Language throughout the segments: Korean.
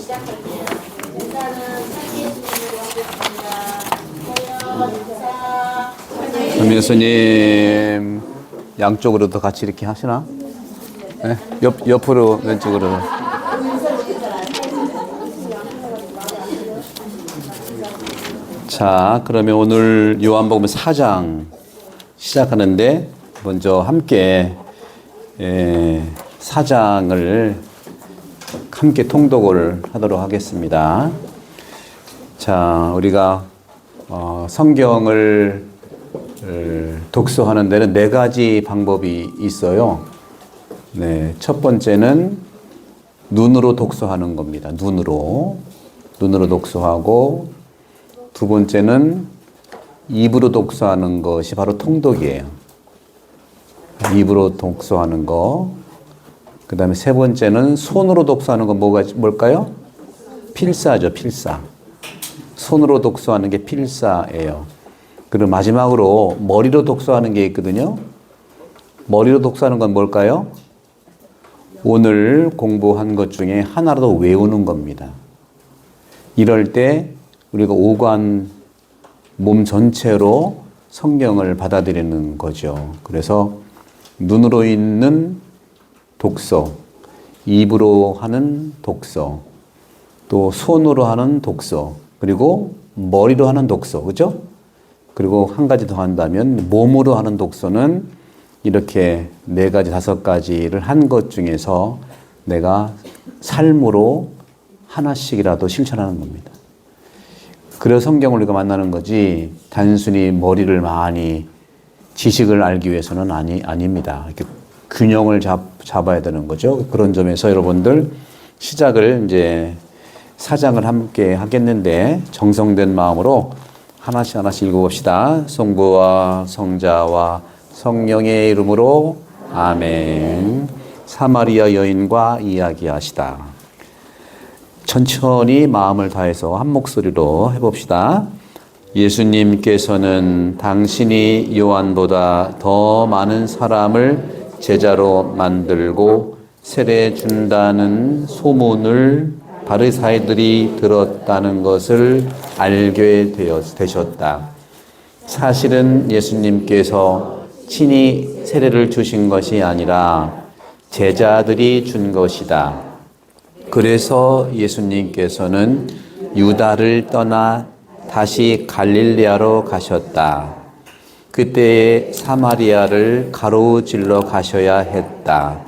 시작할게요. 인사는 참예수님으로 하겠습니다. 인사. 참예수님 양쪽으로도 같이 이렇게 하시나? 네? 옆으로 왼쪽으로. 자, 그러면 오늘 요한복음 4장 시작하는데 먼저 함께 4장을 함께 통독을 하도록 하겠습니다. 자, 우리가 성경을 독서하는 데는 4가지 방법이 있어요. 네, 첫 번째는 눈으로 독서하는 겁니다. 눈으로 독서하고, 두 번째는 입으로 독서하는 것이 바로 통독이에요. 입으로 독서하는 거. 그 다음에 세 번째는 손으로 독서하는 건 뭘까요? 필사죠, 필사. 손으로 독서하는 게 필사예요. 그리고 마지막으로 머리로 독서하는 게 있거든요. 머리로 독서하는 건 뭘까요? 오늘 공부한 것 중에 하나라도 외우는 겁니다. 이럴 때 우리가 오관 몸 전체로 성경을 받아들이는 거죠. 그래서 눈으로 있는 독서, 입으로 하는 독서, 또 손으로 하는 독서, 그리고 머리로 하는 독서, 그죠? 그리고 한 가지 더 한다면 몸으로 하는 독서는 이렇게 4가지, 5가지를 한 것 중에서 내가 삶으로 하나씩이라도 실천하는 겁니다. 그래서 성경을 우리가 만나는 거지 단순히 머리를 많이 지식을 알기 위해서는 아닙니다. 이렇게 균형을 잡아야 되는 거죠. 그런 점에서 여러분들 시작을 이제 4장을 함께 하겠는데 정성된 마음으로 하나씩 읽어봅시다. 성부와 성자와 성령의 이름으로 아멘. 사마리아 여인과 이야기하시다. 천천히 마음을 다해서 한 목소리로 해봅시다. 예수님께서는 당신이 요한보다 더 많은 사람을 제자로 만들고 세례 준다는 소문을 바리사이들이 들었다는 것을 알게 되셨다. 사실은 예수님께서 친히 세례를 주신 것이 아니라 제자들이 준 것이다. 그래서 예수님께서는 유다를 떠나 다시 갈릴리아로 가셨다. 그때 사마리아를 가로질러 가셔야 했다.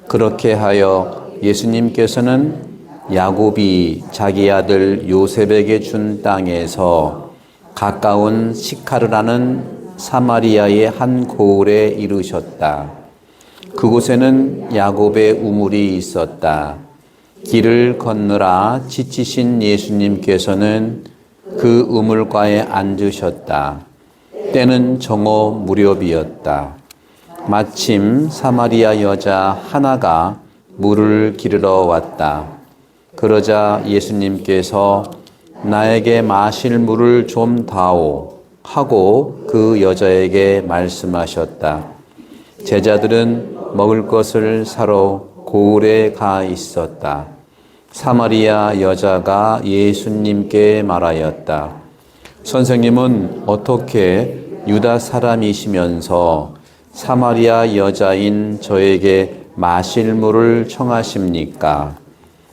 그렇게 하여 예수님께서는 야곱이 자기 아들 요셉에게 준 땅에서 가까운 시카르라는 사마리아의 한 고을에 이르셨다. 그곳에는 야곱의 우물이 있었다. 길을 건너라 지치신 예수님께서는 그 우물가에 앉으셨다. 때는 정오 무렵이었다. 마침 사마리아 여자 하나가 물을 기르러 왔다. 그러자 예수님께서 나에게 마실 물을 좀 다오 하고 그 여자에게 말씀하셨다. 제자들은 먹을 것을 사러 고을에 가 있었다. 사마리아 여자가 예수님께 말하였다. 선생님은 어떻게 유다 사람이시면서 사마리아 여자인 저에게 마실 물을 청하십니까?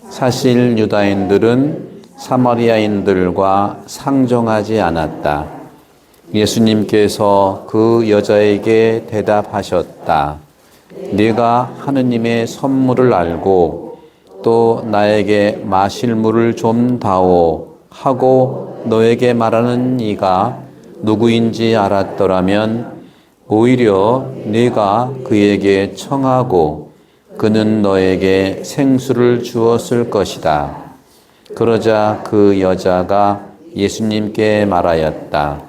사실 유다인들은 사마리아인들과 상종하지 않았다. 예수님께서 그 여자에게 대답하셨다. 네가 하느님의 선물을 알고 또 나에게 마실 물을 좀 다오 하고 너에게 말하는 이가 누구인지 알았더라면 오히려 네가 그에게 청하고 그는 너에게 생수를 주었을 것이다. 그러자 그 여자가 예수님께 말하였다.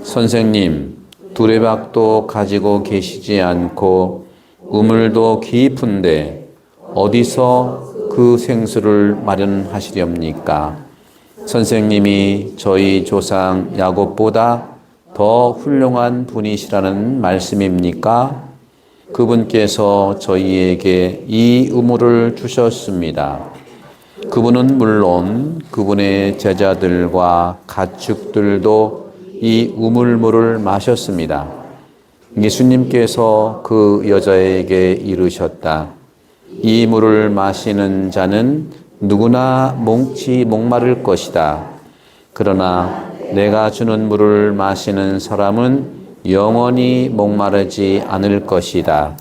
선생님, 두레박도 가지고 계시지 않고 우물도 깊은데 어디서 그 생수를 마련하시렵니까? 선생님이 저희 조상 야곱보다 더 훌륭한 분이시라는 말씀입니까? 그분께서 저희에게 이 우물을 주셨습니다. 그분은 물론 그분의 제자들과 가축들도 이 우물물을 마셨습니다. 예수님께서 그 여자에게 이르셨다. 이 물을 마시는 자는 누구나 목마를 것이다. 그러나 내가 주는 물을 마시는 사람은 영원히 목마르지 않을 것이다.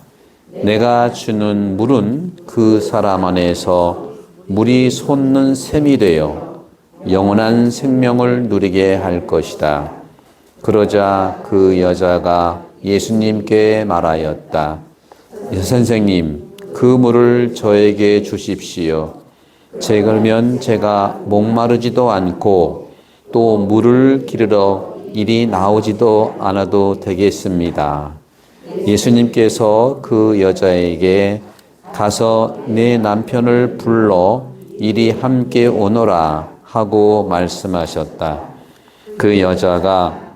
내가 주는 물은 그 사람 안에서 물이 솟는 샘이 되어 영원한 생명을 누리게 할 것이다. 그러자 그 여자가 예수님께 말하였다. 선생님, 그 물을 저에게 주십시오. 그러면 제가 목마르지도 않고 또 물을 기르러 이리 나오지도 않아도 되겠습니다. 예수님께서 그 여자에게 가서 내 남편을 불러 이리 함께 오너라 하고 말씀하셨다. 그 여자가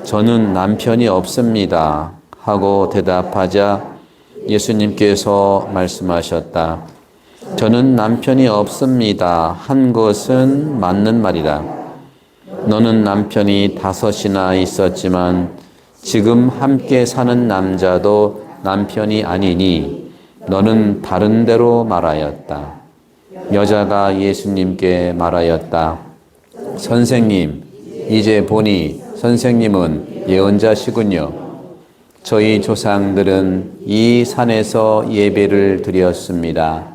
저는 남편이 없습니다 하고 대답하자 예수님께서 말씀하셨다. 저는 남편이 없습니다 한 것은 맞는 말이다. 너는 남편이 5이나 있었지만 지금 함께 사는 남자도 남편이 아니니 너는 바른 대로 말하였다. 여자가 예수님께 말하였다. 선생님, 이제 보니 선생님은 예언자시군요. 저희 조상들은 이 산에서 예배를 드렸습니다.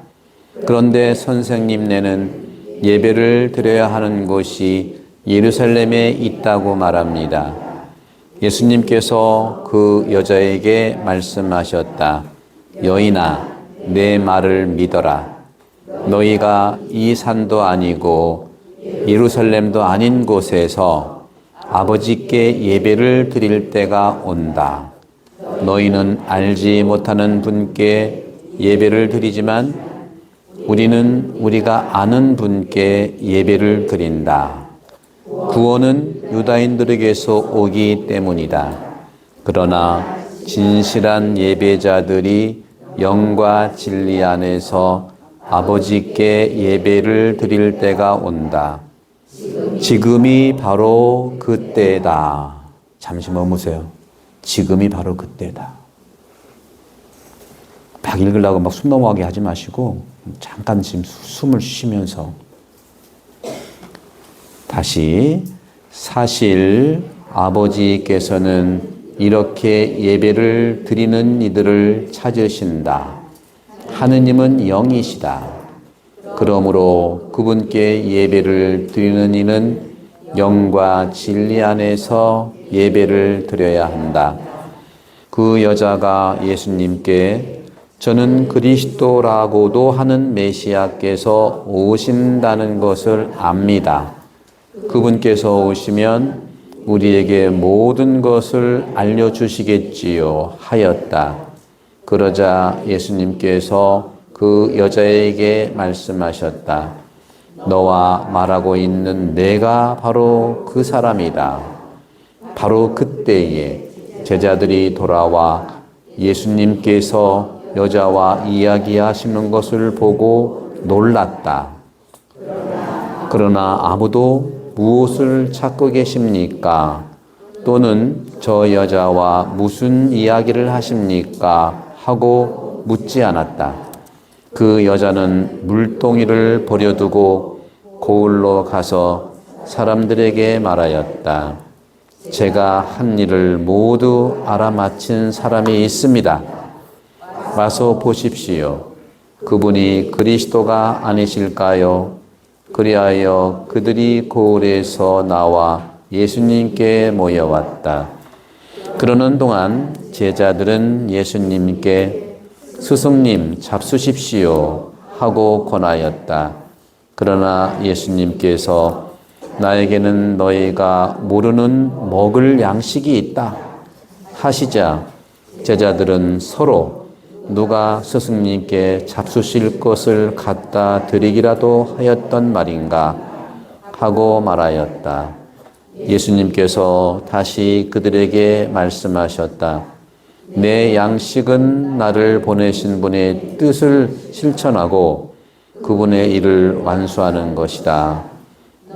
그런데 선생님네는 예배를 드려야 하는 곳이 예루살렘에 있다고 말합니다. 예수님께서 그 여자에게 말씀하셨다. 여인아, 내 말을 믿어라. 너희가 이 산도 아니고 예루살렘도 아닌 곳에서 아버지께 예배를 드릴 때가 온다. 너희는 알지 못하는 분께 예배를 드리지만 우리는 우리가 아는 분께 예배를 드린다. 구원은 유다인들에게서 오기 때문이다. 그러나 진실한 예배자들이 영과 진리 안에서 아버지께 예배를 드릴 때가 온다. 지금이 바로 그때다. 잠시 머무세요. 지금이 바로 그때다. 막 읽으려고 막 숨 넘어가게 하지 마시고 잠깐 지금 숨을 쉬면서 다시 사실 아버지께서는 이렇게 예배를 드리는 이들을 찾으신다. 하느님은 영이시다. 그러므로 그분께 예배를 드리는 이는 영과 진리 안에서 예배를 드려야 한다. 그 여자가 예수님께 저는 그리스도라고도 하는 메시아께서 오신다는 것을 압니다. 그분께서 오시면 우리에게 모든 것을 알려주시겠지요 하였다. 그러자 예수님께서 그 여자에게 말씀하셨다. 너와 말하고 있는 내가 바로 그 사람이다. 바로 그때에 제자들이 돌아와 예수님께서 여자와 이야기하시는 것을 보고 놀랐다. 그러나 아무도 무엇을 찾고 계십니까? 또는 저 여자와 무슨 이야기를 하십니까? 하고 묻지 않았다. 그 여자는 물동이를 버려두고 고을로 가서 사람들에게 말하였다. 제가 한 일을 모두 알아맞힌 사람이 있습니다. 와서 보십시오. 그분이 그리스도가 아니실까요? 그리하여 그들이 고을에서 나와 예수님께 모여왔다. 그러는 동안 제자들은 예수님께 스승님 잡수십시오 하고 권하였다. 그러나 예수님께서 나에게는 너희가 모르는 먹을 양식이 있다 하시자 제자들은 서로 누가 스승님께 잡수실 것을 갖다 드리기라도 하였던 말인가 하고 말하였다. 예수님께서 다시 그들에게 말씀하셨다. 내 양식은 나를 보내신 분의 뜻을 실천하고 그분의 일을 완수하는 것이다.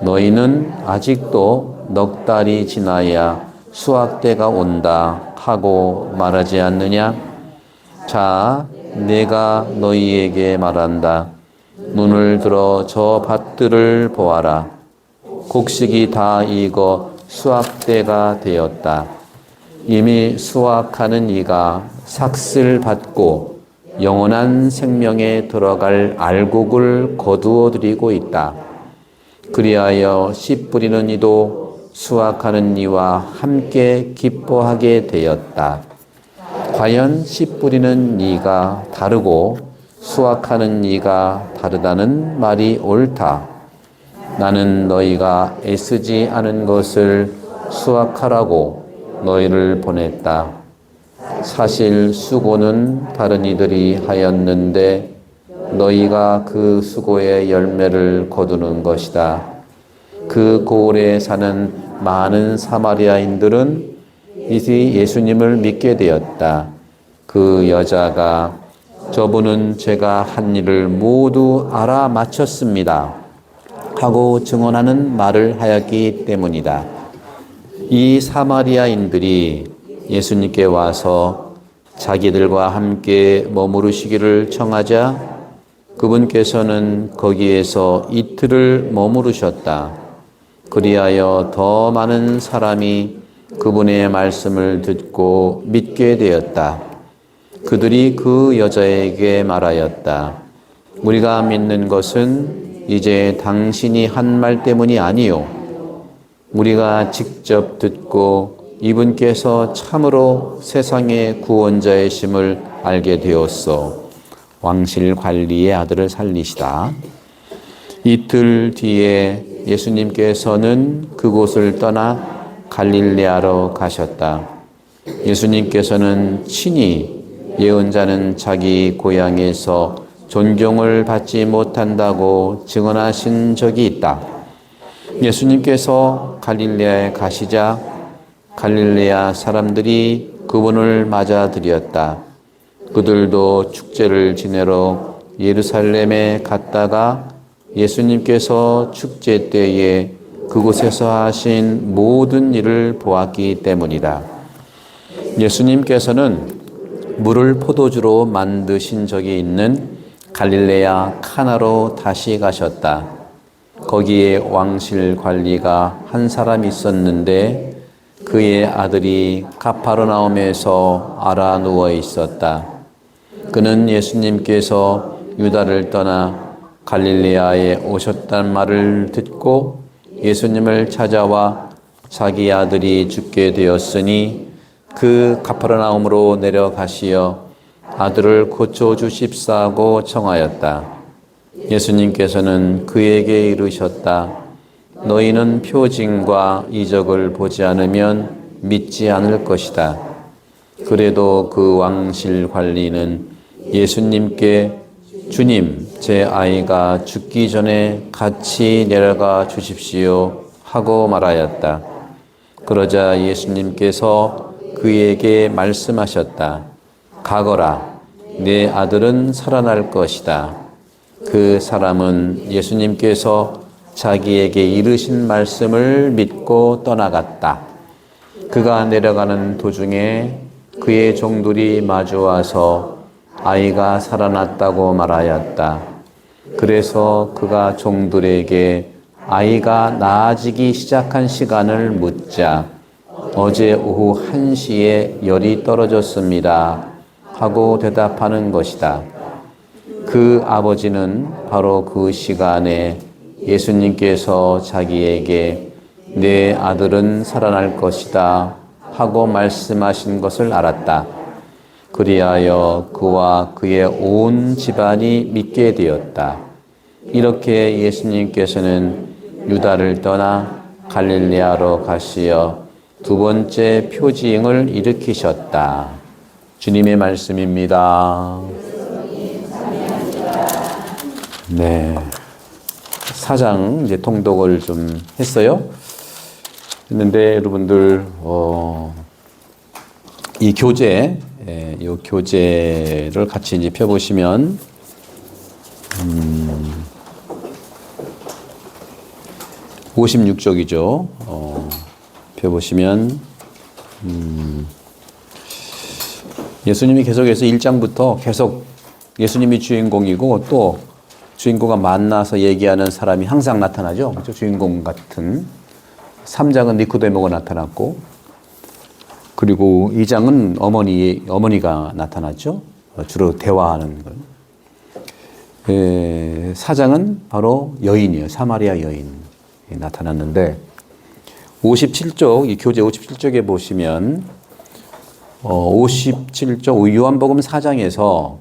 너희는 아직도 넉 달이 지나야 수확 때가 온다 하고 말하지 않느냐? 자, 내가 너희에게 말한다. 눈을 들어 저 밭들을 보아라. 곡식이 다 익어 수확 때가 되었다. 이미 수확하는 이가 삭슬 받고 영원한 생명에 들어갈 알곡을 거두어 드리고 있다. 그리하여 씨 뿌리는 이도 수확하는 이와 함께 기뻐하게 되었다. 과연 씨 뿌리는 이가 다르고 수확하는 이가 다르다는 말이 옳다. 나는 너희가 애쓰지 않은 것을 수확하라고 너희를 보냈다. 사실 수고는 다른 이들이 하였는데 너희가 그 수고의 열매를 거두는 것이다. 그 고을에 사는 많은 사마리아인들은 이제 예수님을 믿게 되었다. 그 여자가 저분은 제가 한 일을 모두 알아맞혔습니다 하고 증언하는 말을 하였기 때문이다. 이 사마리아인들이 예수님께 와서 자기들과 함께 머무르시기를 청하자 그분께서는 거기에서 이틀을 머무르셨다. 그리하여 더 많은 사람이 그분의 말씀을 듣고 믿게 되었다. 그들이 그 여자에게 말하였다. 우리가 믿는 것은 이제 당신이 한 말 때문이 아니요. 우리가 직접 듣고 이분께서 참으로 세상의 구원자이심을 알게 되었소. 왕실 관리의 아들을 살리시다. 이틀 뒤에 예수님께서는 그곳을 떠나 갈릴레아로 가셨다. 예수님께서는 친히 예언자는 자기 고향에서 존경을 받지 못한다고 증언하신 적이 있다. 예수님께서 갈릴레아에 가시자 갈릴레아 사람들이 그분을 맞아들였다. 그들도 축제를 지내러 예루살렘에 갔다가 예수님께서 축제 때에 그곳에서 하신 모든 일을 보았기 때문이다. 예수님께서는 물을 포도주로 만드신 적이 있는 갈릴레아 카나로 다시 가셨다. 거기에 왕실 관리가 한 사람 있었는데 그의 아들이 가파르나움에서 앓아 누워 있었다. 그는 예수님께서 유다를 떠나 갈릴레아에 오셨단 말을 듣고 예수님을 찾아와 자기 아들이 죽게 되었으니 그 가파르나움으로 내려가시어 아들을 고쳐 주십사고 청하였다. 예수님께서는 그에게 이르셨다. 너희는 표징과 이적을 보지 않으면 믿지 않을 것이다. 그래도 그 왕실 관리는 예수님께 주님, 제 아이가 죽기 전에 같이 내려가 주십시오 하고 말하였다. 그러자 예수님께서 그에게 말씀하셨다. 가거라, 내 아들은 살아날 것이다. 그 사람은 예수님께서 자기에게 이르신 말씀을 믿고 떠나갔다. 그가 내려가는 도중에 그의 종들이 마주와서 아이가 살아났다고 말하였다. 그래서 그가 종들에게 아이가 나아지기 시작한 시간을 묻자 어제 오후 1시에 열이 떨어졌습니다 하고 대답하는 것이다. 그 아버지는 바로 그 시간에 예수님께서 자기에게 내 아들은 살아날 것이다 하고 말씀하신 것을 알았다. 그리하여 그와 그의 온 집안이 믿게 되었다. 이렇게 예수님께서는 유다를 떠나 갈릴레아로 가시어 두 번째 표징을 일으키셨다. 주님의 말씀입니다. 네. 4장 이제 통독을 좀 했어요. 했는데 여러분들 이 교재, 이 교재를 같이 이제 펴보시면 56쪽이죠. 펴보시면 예수님이 계속해서 1장부터 계속 예수님이 주인공이고 또 주인공과 만나서 얘기하는 사람이 항상 나타나죠. 그렇죠? 주인공 같은. 3장은 니코데모가 나타났고 그리고 2장은 어머니가 나타났죠. 주로 대화하는 걸. 4장은 바로 여인이에요. 사마리아 여인이 나타났는데 57쪽, 이 교재 57쪽에 보시면 57쪽 요한복음 4장에서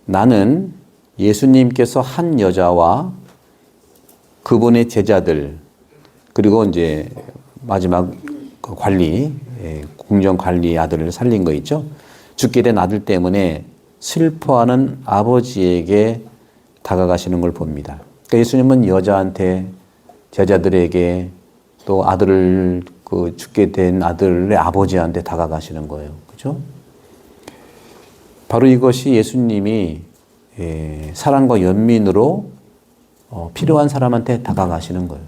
나는 예수님께서 한 여자와 그분의 제자들 그리고 이제 마지막 관리, 궁정 관리 아들을 살린 거 있죠. 죽게 된 아들 때문에 슬퍼하는 아버지에게 다가가시는 걸 봅니다. 그러니까 예수님은 여자한테 제자들에게 또 아들을 죽게 된 아들의 아버지한테 다가가시는 거예요. 그죠? 바로 이것이 예수님이 사랑과 연민으로 필요한 사람한테 다가가시는 거예요.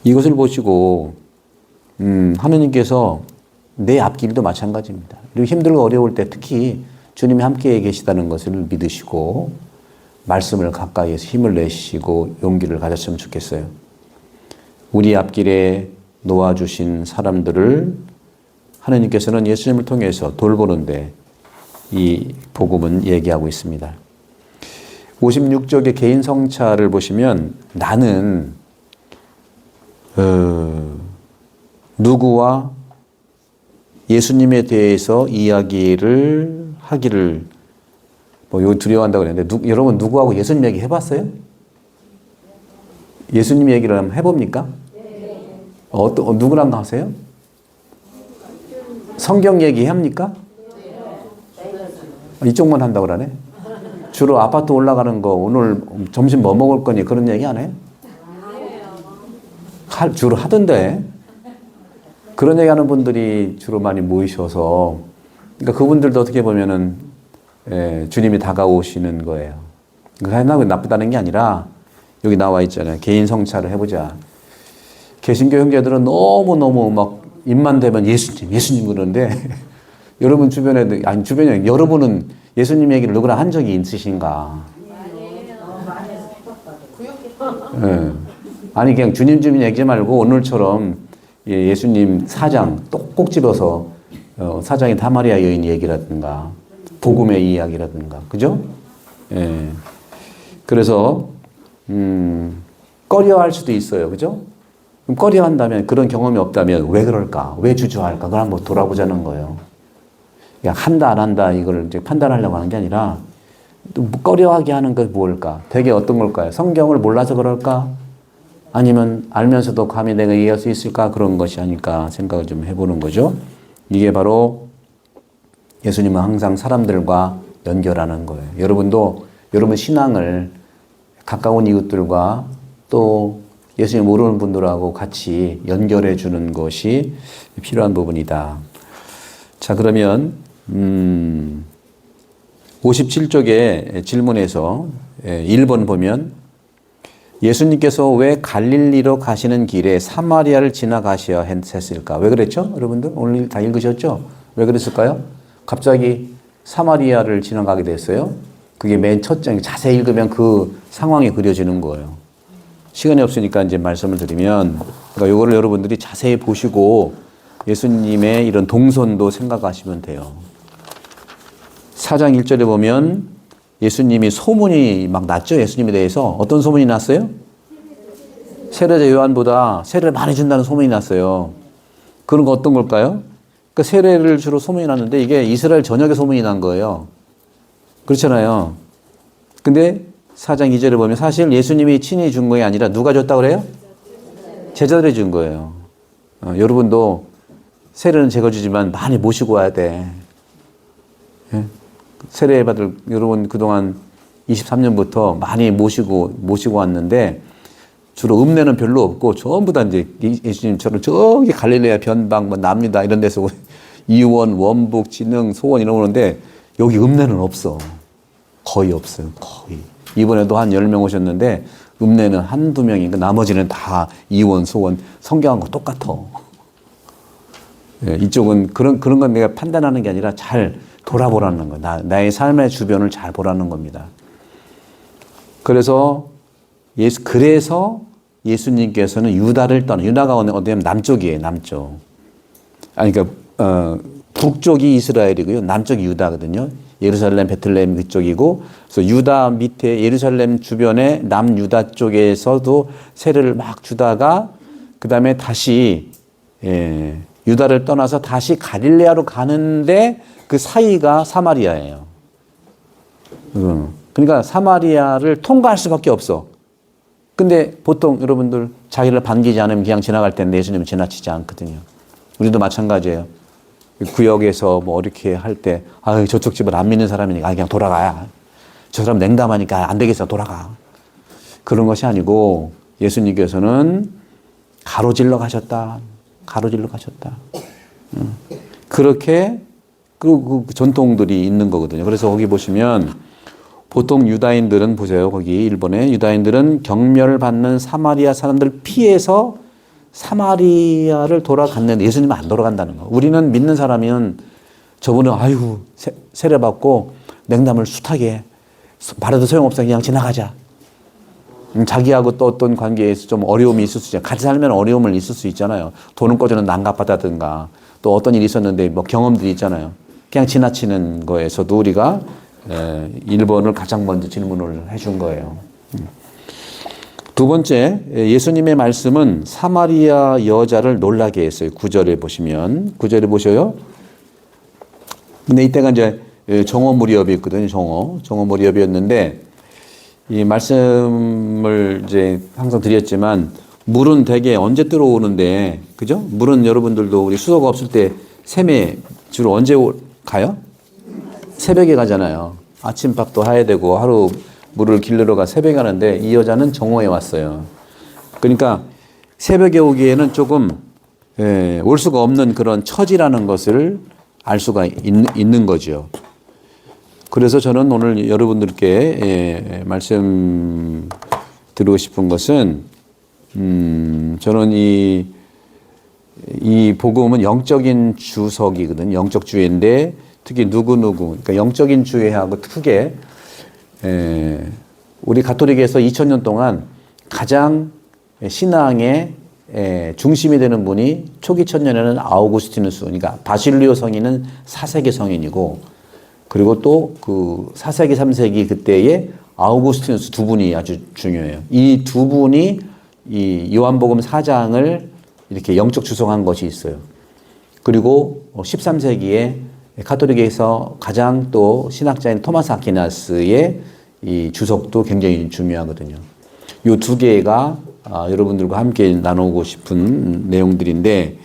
이것을 보시고 하느님께서 내 앞길도 마찬가지입니다. 그리고 힘들고 어려울 때 특히 주님이 함께 계시다는 것을 믿으시고 말씀을 가까이에서 힘을 내시고 용기를 가졌으면 좋겠어요. 우리 앞길에 놓아주신 사람들을 하느님께서는 예수님을 통해서 돌보는데 이 복음은 얘기하고 있습니다. 56쪽의 개인 성찰을 보시면 나는 누구와 예수님에 대해서 이야기를 하기를 요 두려워한다고 그랬는데 여러분 누구하고 예수님 얘기 해봤어요? 예수님 얘기를 한번 해봅니까? 누구랑 하세요? 성경 얘기 합니까? 이쪽만 한다고 그러네. 주로 아파트 올라가는 거 오늘 점심 뭐 먹을 거니 그런 얘기 안 해요? 주로 하던데 그런 얘기하는 분들이 주로 많이 모이셔서 그러니까 그분들도 어떻게 보면은 주님이 다가오시는 거예요. 그러니까 나쁘다는 게 아니라 여기 나와 있잖아요. 개인 성찰을 해보자. 개신교 형제들은 너무너무 막 입만 대면 예수님 그러는데 여러분 주변에 여러분은 예수님 얘기를 누구나 한 적이 있으신가? 아니 그냥 주님 얘기하지 말고 오늘처럼 예수님 4장 꼭 집어서 4장의 사마리아 여인 얘기라든가 복음의 이야기라든가 그죠? 그래서 꺼려할 수도 있어요. 그죠? 그럼 꺼려한다면 그런 경험이 없다면 왜 그럴까? 왜 주저할까? 그걸 한번 돌아보자는 거예요. 그냥 한다 안 한다 이걸 이제 판단하려고 하는 게 아니라 꺼려하게 하는 게 뭘까? 되게 어떤 걸까요? 성경을 몰라서 그럴까? 아니면 알면서도 감히 내가 이해할 수 있을까? 그런 것이 아닐까 생각을 좀 해보는 거죠. 이게 바로 예수님은 항상 사람들과 연결하는 거예요. 여러분 신앙을 가까운 이웃들과 또 예수님 모르는 분들하고 같이 연결해 주는 것이 필요한 부분이다. 자, 그러면 57쪽의 질문에서 1번 보면 예수님께서 왜 갈릴리로 가시는 길에 사마리아를 지나가셔야 했을까? 왜 그랬죠? 여러분들 오늘 다 읽으셨죠? 왜 그랬을까요? 갑자기 사마리아를 지나가게 됐어요. 그게 맨 첫 장 자세히 읽으면 그 상황이 그려지는 거예요. 시간이 없으니까 이제 말씀을 드리면 그러니까 이거를 여러분들이 자세히 보시고 예수님의 이런 동선도 생각하시면 돼요. 4장 1절에 보면 예수님이 소문이 막 났죠. 예수님에 대해서. 어떤 소문이 났어요? 세례자 요한보다 세례를 많이 준다는 소문이 났어요. 그런 거 어떤 걸까요? 그 세례를 주로 소문이 났는데 이게 이스라엘 전역에 소문이 난 거예요. 그렇잖아요. 근데 4장 2절에 보면 사실 예수님이 친히 준 것이 아니라 누가 줬다고 그래요? 제자들이 준 거예요. 여러분도 세례는 제가 주지만 많이 모시고 와야 돼. 예? 세례 받을 여러분 그동안 23년부터 많이 모시고 왔는데 주로 읍내는 별로 없고 전부 다 이제 예수님처럼 저기 갈릴레아 변방 뭐 남유다 이런 데서 이원, 원북, 진흥, 소원 이런 거 오는데 여기 읍내는 없어. 거의 없어요. 거의. 이번에도 한 10명 오셨는데 읍내는 한두 명이니까 나머지는 다 이원, 소원, 성경하고 똑같아. 예, 이쪽은 그런 건 내가 판단하는 게 아니라 잘 돌아보라는 거야. 나의 삶의 주변을 잘 보라는 겁니다. 그래서 예수님께서는 유다를 유다가 어디냐면 남쪽이에요, 남쪽. 아니, 그러니까, 북쪽이 이스라엘이고요. 남쪽이 유다거든요. 예루살렘, 베틀레헴 그쪽이고, 그래서 유다 밑에 예루살렘 주변에 남유다 쪽에서도 세례를 막 주다가, 그 다음에 다시, 유다를 떠나서 다시 갈릴레아로 가는데 그 사이가 사마리아예요. 그러니까 사마리아를 통과할 수밖에 없어. 근데 보통 여러분들 자기를 반기지 않으면 그냥 지나갈 텐데 예수님은 지나치지 않거든요. 우리도 마찬가지예요. 구역에서 뭐 이렇게 할 때, 저쪽 집을 안 믿는 사람이니까 그냥 돌아가야. 저 사람 냉담하니까 안 되겠어, 돌아가. 그런 것이 아니고 예수님께서는 가로질러 가셨다. 가로질러 가셨다. 그렇게 그 전통들이 있는 거거든요. 그래서 거기 보시면 보통 유다인들은 보세요. 거기 일본에 유다인들은 경멸받는 사마리아 사람들 피해서 사마리아를 돌아갔는데 예수님은 안 돌아간다는 거. 우리는 믿는 사람이면 저분은 세례받고 냉담을 숱하게 말해도 소용없어 그냥 지나가자. 자기하고 또 어떤 관계에서 좀 어려움이 있을 수 있잖아요. 같이 살면 어려움을 있을 수 있잖아요. 돈은 꺼주는 난갑하다든가 또 어떤 일이 있었는데 뭐 경험들이 있잖아요. 그냥 지나치는 거에서도 우리가 1번을 가장 먼저 질문을 해준 거예요. 두 번째, 예수님의 말씀은 사마리아 여자를 놀라게 했어요. 9절에 보시면. 9절에 보셔요. 근데 이때가 이제 정오 무렵이었거든요. 정오 무렵이었는데 이 말씀을 이제 항상 드렸지만 물은 대개 언제 들어오는데, 그죠? 물은 여러분들도 우리 수도가 없을 때 샘에 주로 언제 가요? 새벽에 가잖아요. 아침밥도 해야 되고 하루 물을 길르러 가 새벽에 가는데 이 여자는 정오에 왔어요. 그러니까 새벽에 오기에는 조금 올 수가 없는 그런 처지라는 것을 알 수가 있는 거죠. 그래서 저는 오늘 여러분들께 말씀 드리고 싶은 것은 저는 이 복음은 영적인 주석이거든요. 영적 주예인데 특히 누구누구 그러니까 영적인 주예하고 크게 우리 가톨릭에서 2000년 동안 가장 신앙의 중심이 되는 분이 초기 천년에는 아우구스티누스, 그러니까 바실리오 성인은 4세기 성인이고, 그리고 또 그 4세기, 3세기 그때의 아우구스티누스 두 분이 아주 중요해요. 이 두 분이 이 요한복음 4장을 이렇게 영적 주석한 것이 있어요. 그리고 13세기에 가톨릭에서 가장 또 신학자인 토마스 아퀴나스의 이 주석도 굉장히 중요하거든요. 이 두 개가 여러분들과 함께 나누고 싶은 내용들인데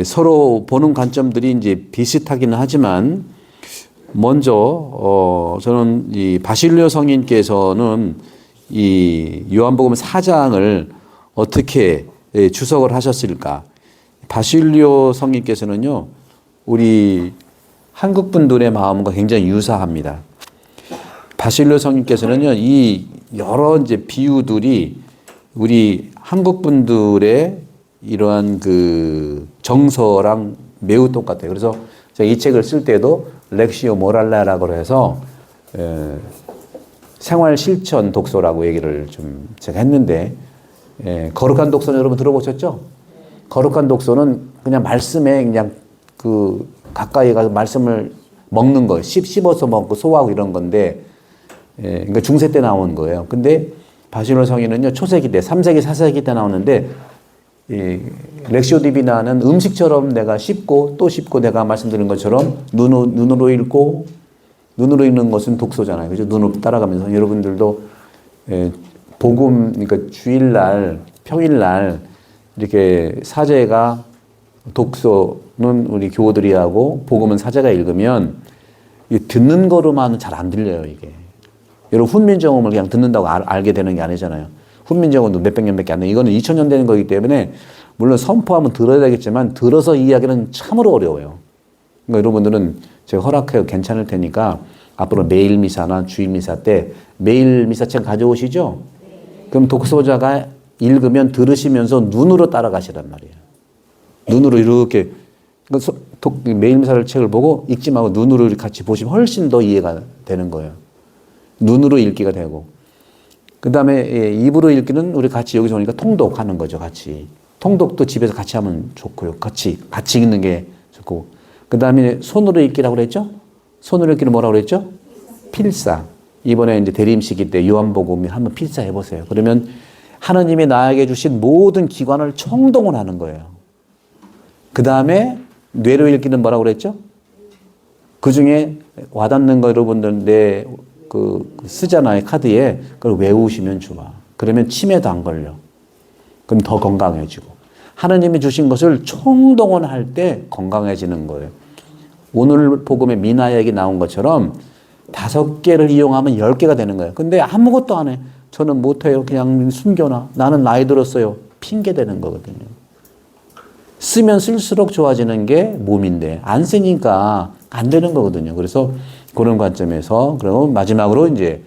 서로 보는 관점들이 이제 비슷하기는 하지만 먼저 저는 이 바실리오 성인께서는 이 요한복음 4장을 어떻게 주석을 하셨을까? 바실리오 성인께서는요, 우리 한국 분들의 마음과 굉장히 유사합니다. 바실리오 성인께서는요, 이 여러 이제 비유들이 우리 한국 분들의 이러한 그 정서랑 매우 똑같아요. 그래서 제가 이 책을 쓸 때도 렉시오 모랄라라고 해서 생활 실천 독서라고 얘기를 좀 제가 했는데, 거룩한 독서는 여러분 들어보셨죠? 거룩한 독서는 그냥 말씀에 그냥 그 가까이 가서 말씀을 먹는 거, 씹어서 먹고 소화하고 이런 건데, 그러니까 중세 때 나온 거예요. 근데 바실로 성인은요, 초세기 때, 3세기, 4세기 때 나오는데, 렉시오 디비나는 음식처럼 내가 씹고 또 씹고 내가 말씀드린 것처럼 눈으로 읽고, 눈으로 읽는 것은 독서잖아요. 그죠? 눈으로 따라가면서 여러분들도 복음, 그러니까 주일날, 평일날 이렇게 사제가 독서는 우리 교우들이 하고 복음은 사제가 읽으면 듣는 거로만은 잘 안 들려요, 이게. 여러분 훈민정음을 그냥 듣는다고 알게 되는 게 아니잖아요. 훈민정음도 몇백 년밖에 안 돼. 이거는 2000년 되는 거기 때문에 물론 선포하면 들어야 되겠지만 들어서 이해하기는 참으로 어려워요. 그러니까 여러분들은 제가 허락해도 괜찮을 테니까 앞으로 매일 미사나 주일 미사 때 매일 미사책 가져오시죠? 그럼 독서자가 읽으면 들으시면서 눈으로 따라가시란 말이에요. 눈으로 이렇게 매일사를 책을 보고 읽지 말고 눈으로 같이 보시면 훨씬 더 이해가 되는 거예요. 눈으로 읽기가 되고. 그 다음에 입으로 읽기는 우리 같이 여기서 오니까 통독하는 거죠. 같이. 통독도 집에서 같이 하면 좋고요. 같이 읽는 게 좋고. 그 다음에 손으로 읽기라고 그랬죠? 손으로 읽기는 뭐라고 그랬죠? 필사. 이번에 이제 대림시기 때 요한복음 한번 필사해 보세요. 그러면 하나님이 나에게 주신 모든 기관을 총동원 하는 거예요. 그 다음에 뇌로 읽기는 뭐라고 그랬죠? 그 중에 와닿는 거 여러분들 쓰잖아요. 카드에. 그걸 외우시면 좋아. 그러면 치매도 안 걸려. 그럼 더 건강해지고. 하나님이 주신 것을 총동원할 때 건강해지는 거예요. 오늘 복음에 미나 얘기 나온 것처럼 5개를 이용하면 10개가 되는 거예요. 근데 아무것도 안 해. 저는 못해요. 그냥 숨겨놔. 나는 나이 들었어요. 핑계 대는 거거든요. 쓰면 쓸수록 좋아지는 게 몸인데 안 쓰니까 안 되는 거거든요. 그래서 그런 관점에서 그리고 마지막으로 이제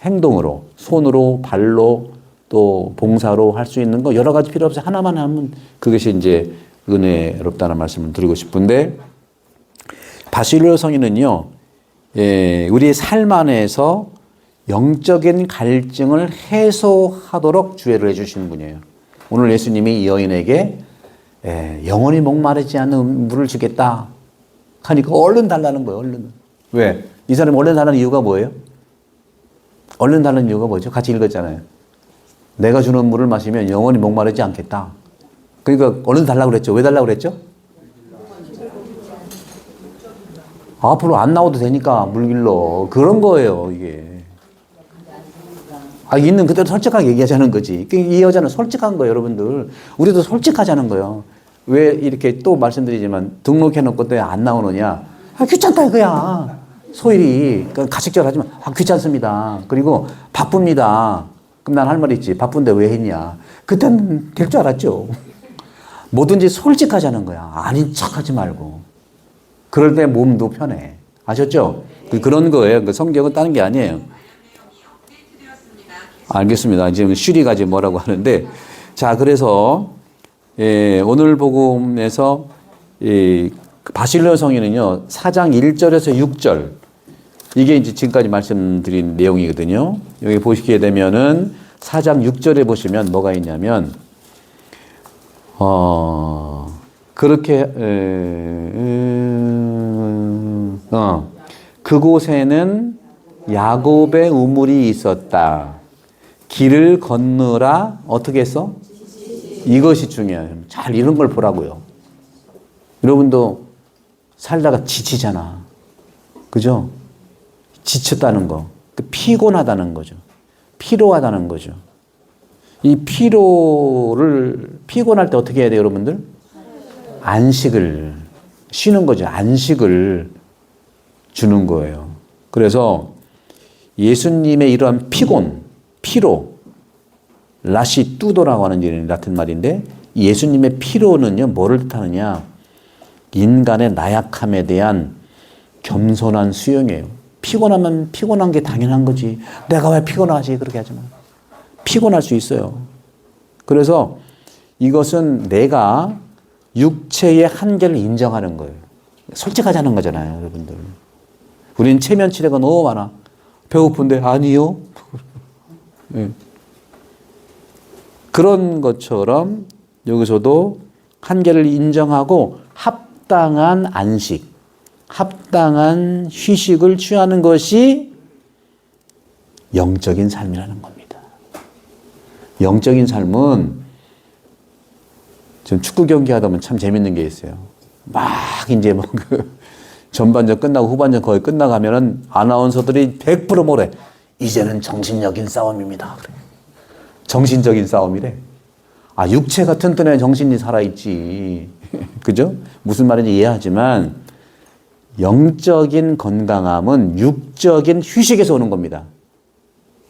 행동으로 손으로 발로 또 봉사로 할 수 있는 거 여러 가지 필요 없어요. 하나만 하면 그것이 이제 은혜롭다는 말씀을 드리고 싶은데 바실로 성인은요. 우리의 삶 안에서 영적인 갈증을 해소하도록 주애를 해주시는 분이에요. 오늘 예수님이 이 여인에게 영원히 목마르지 않는 물을 주겠다 하니까 얼른 달라는 거예요. 얼른. 왜? 이 사람이 얼른 달라는 이유가 뭐예요? 얼른 달라는 이유가 뭐죠? 같이 읽었잖아요. 내가 주는 물을 마시면 영원히 목마르지 않겠다. 그러니까 얼른 달라고 그랬죠. 왜 달라고 그랬죠? 앞으로 안 나와도 되니까 물 길러. 그런 거예요, 이게. 있는 그대로 솔직하게 얘기하자는 거지. 이 여자는 솔직한 거예요, 여러분들. 우리도 솔직하자는 거예요. 왜 이렇게 또 말씀드리지만 등록해놓고 또 안 나오느냐. 귀찮다 이거야. 소일이. 가식적으로 하지만 귀찮습니다. 그리고 바쁩니다. 그럼 난 할 말 있지. 바쁜데 왜 했냐. 그때는 될 줄 알았죠. 뭐든지 솔직하자는 거야. 아닌 척하지 말고. 그럴 때 몸도 편해. 아셨죠? 그런 거예요. 성경은 다른 게 아니에요. 알겠습니다. 지금 슈리가 지금 뭐라고 하는데. 자, 그래서, 오늘 복음에서, 바실로 성인은요, 4장 1절에서 6절. 이게 이제 지금까지 말씀드린 내용이거든요. 여기 보시게 되면은 4장 6절에 보시면 뭐가 있냐면, 그렇게, 그곳에는 야곱의 우물이 있었다. 길을 건너라. 어떻게 했어? 이것이 중요해요. 잘 이런 걸 보라고요. 여러분도 살다가 지치잖아. 그죠? 지쳤다는 거. 피곤하다는 거죠. 피로하다는 거죠. 이 피곤할 때 어떻게 해야 돼요, 여러분들? 안식을, 쉬는 거죠. 안식을 주는 거예요. 그래서 예수님의 이러한 피로, 라시 뚜도라고 하는 라틴 말인데, 예수님의 피로는요, 뭐를 뜻하느냐? 인간의 나약함에 대한 겸손한 수용이에요. 피곤하면 피곤한 게 당연한 거지. 내가 왜 피곤하지? 그렇게 하지 마. 피곤할 수 있어요. 그래서 이것은 내가 육체의 한계를 인정하는 거예요. 솔직하자는 거잖아요, 여러분들. 우리는 체면 치레가 너무 많아. 배고픈데 아니요. 네. 그런 것처럼 여기서도 한계를 인정하고 합당한 안식, 합당한 휴식을 취하는 것이 영적인 삶이라는 겁니다. 영적인 삶은 좀 축구 경기 하다 보면 참 재밌는 게 있어요. 막 이제 전반전 끝나고 후반전 거의 끝나가면은 아나운서들이 100% 뭐래? 이제는 정신적인 싸움입니다. 그래. 정신적인 싸움이래. 육체가 튼튼해 정신이 살아있지. 그죠? 무슨 말인지 이해하지만 영적인 건강함은 육적인 휴식에서 오는 겁니다.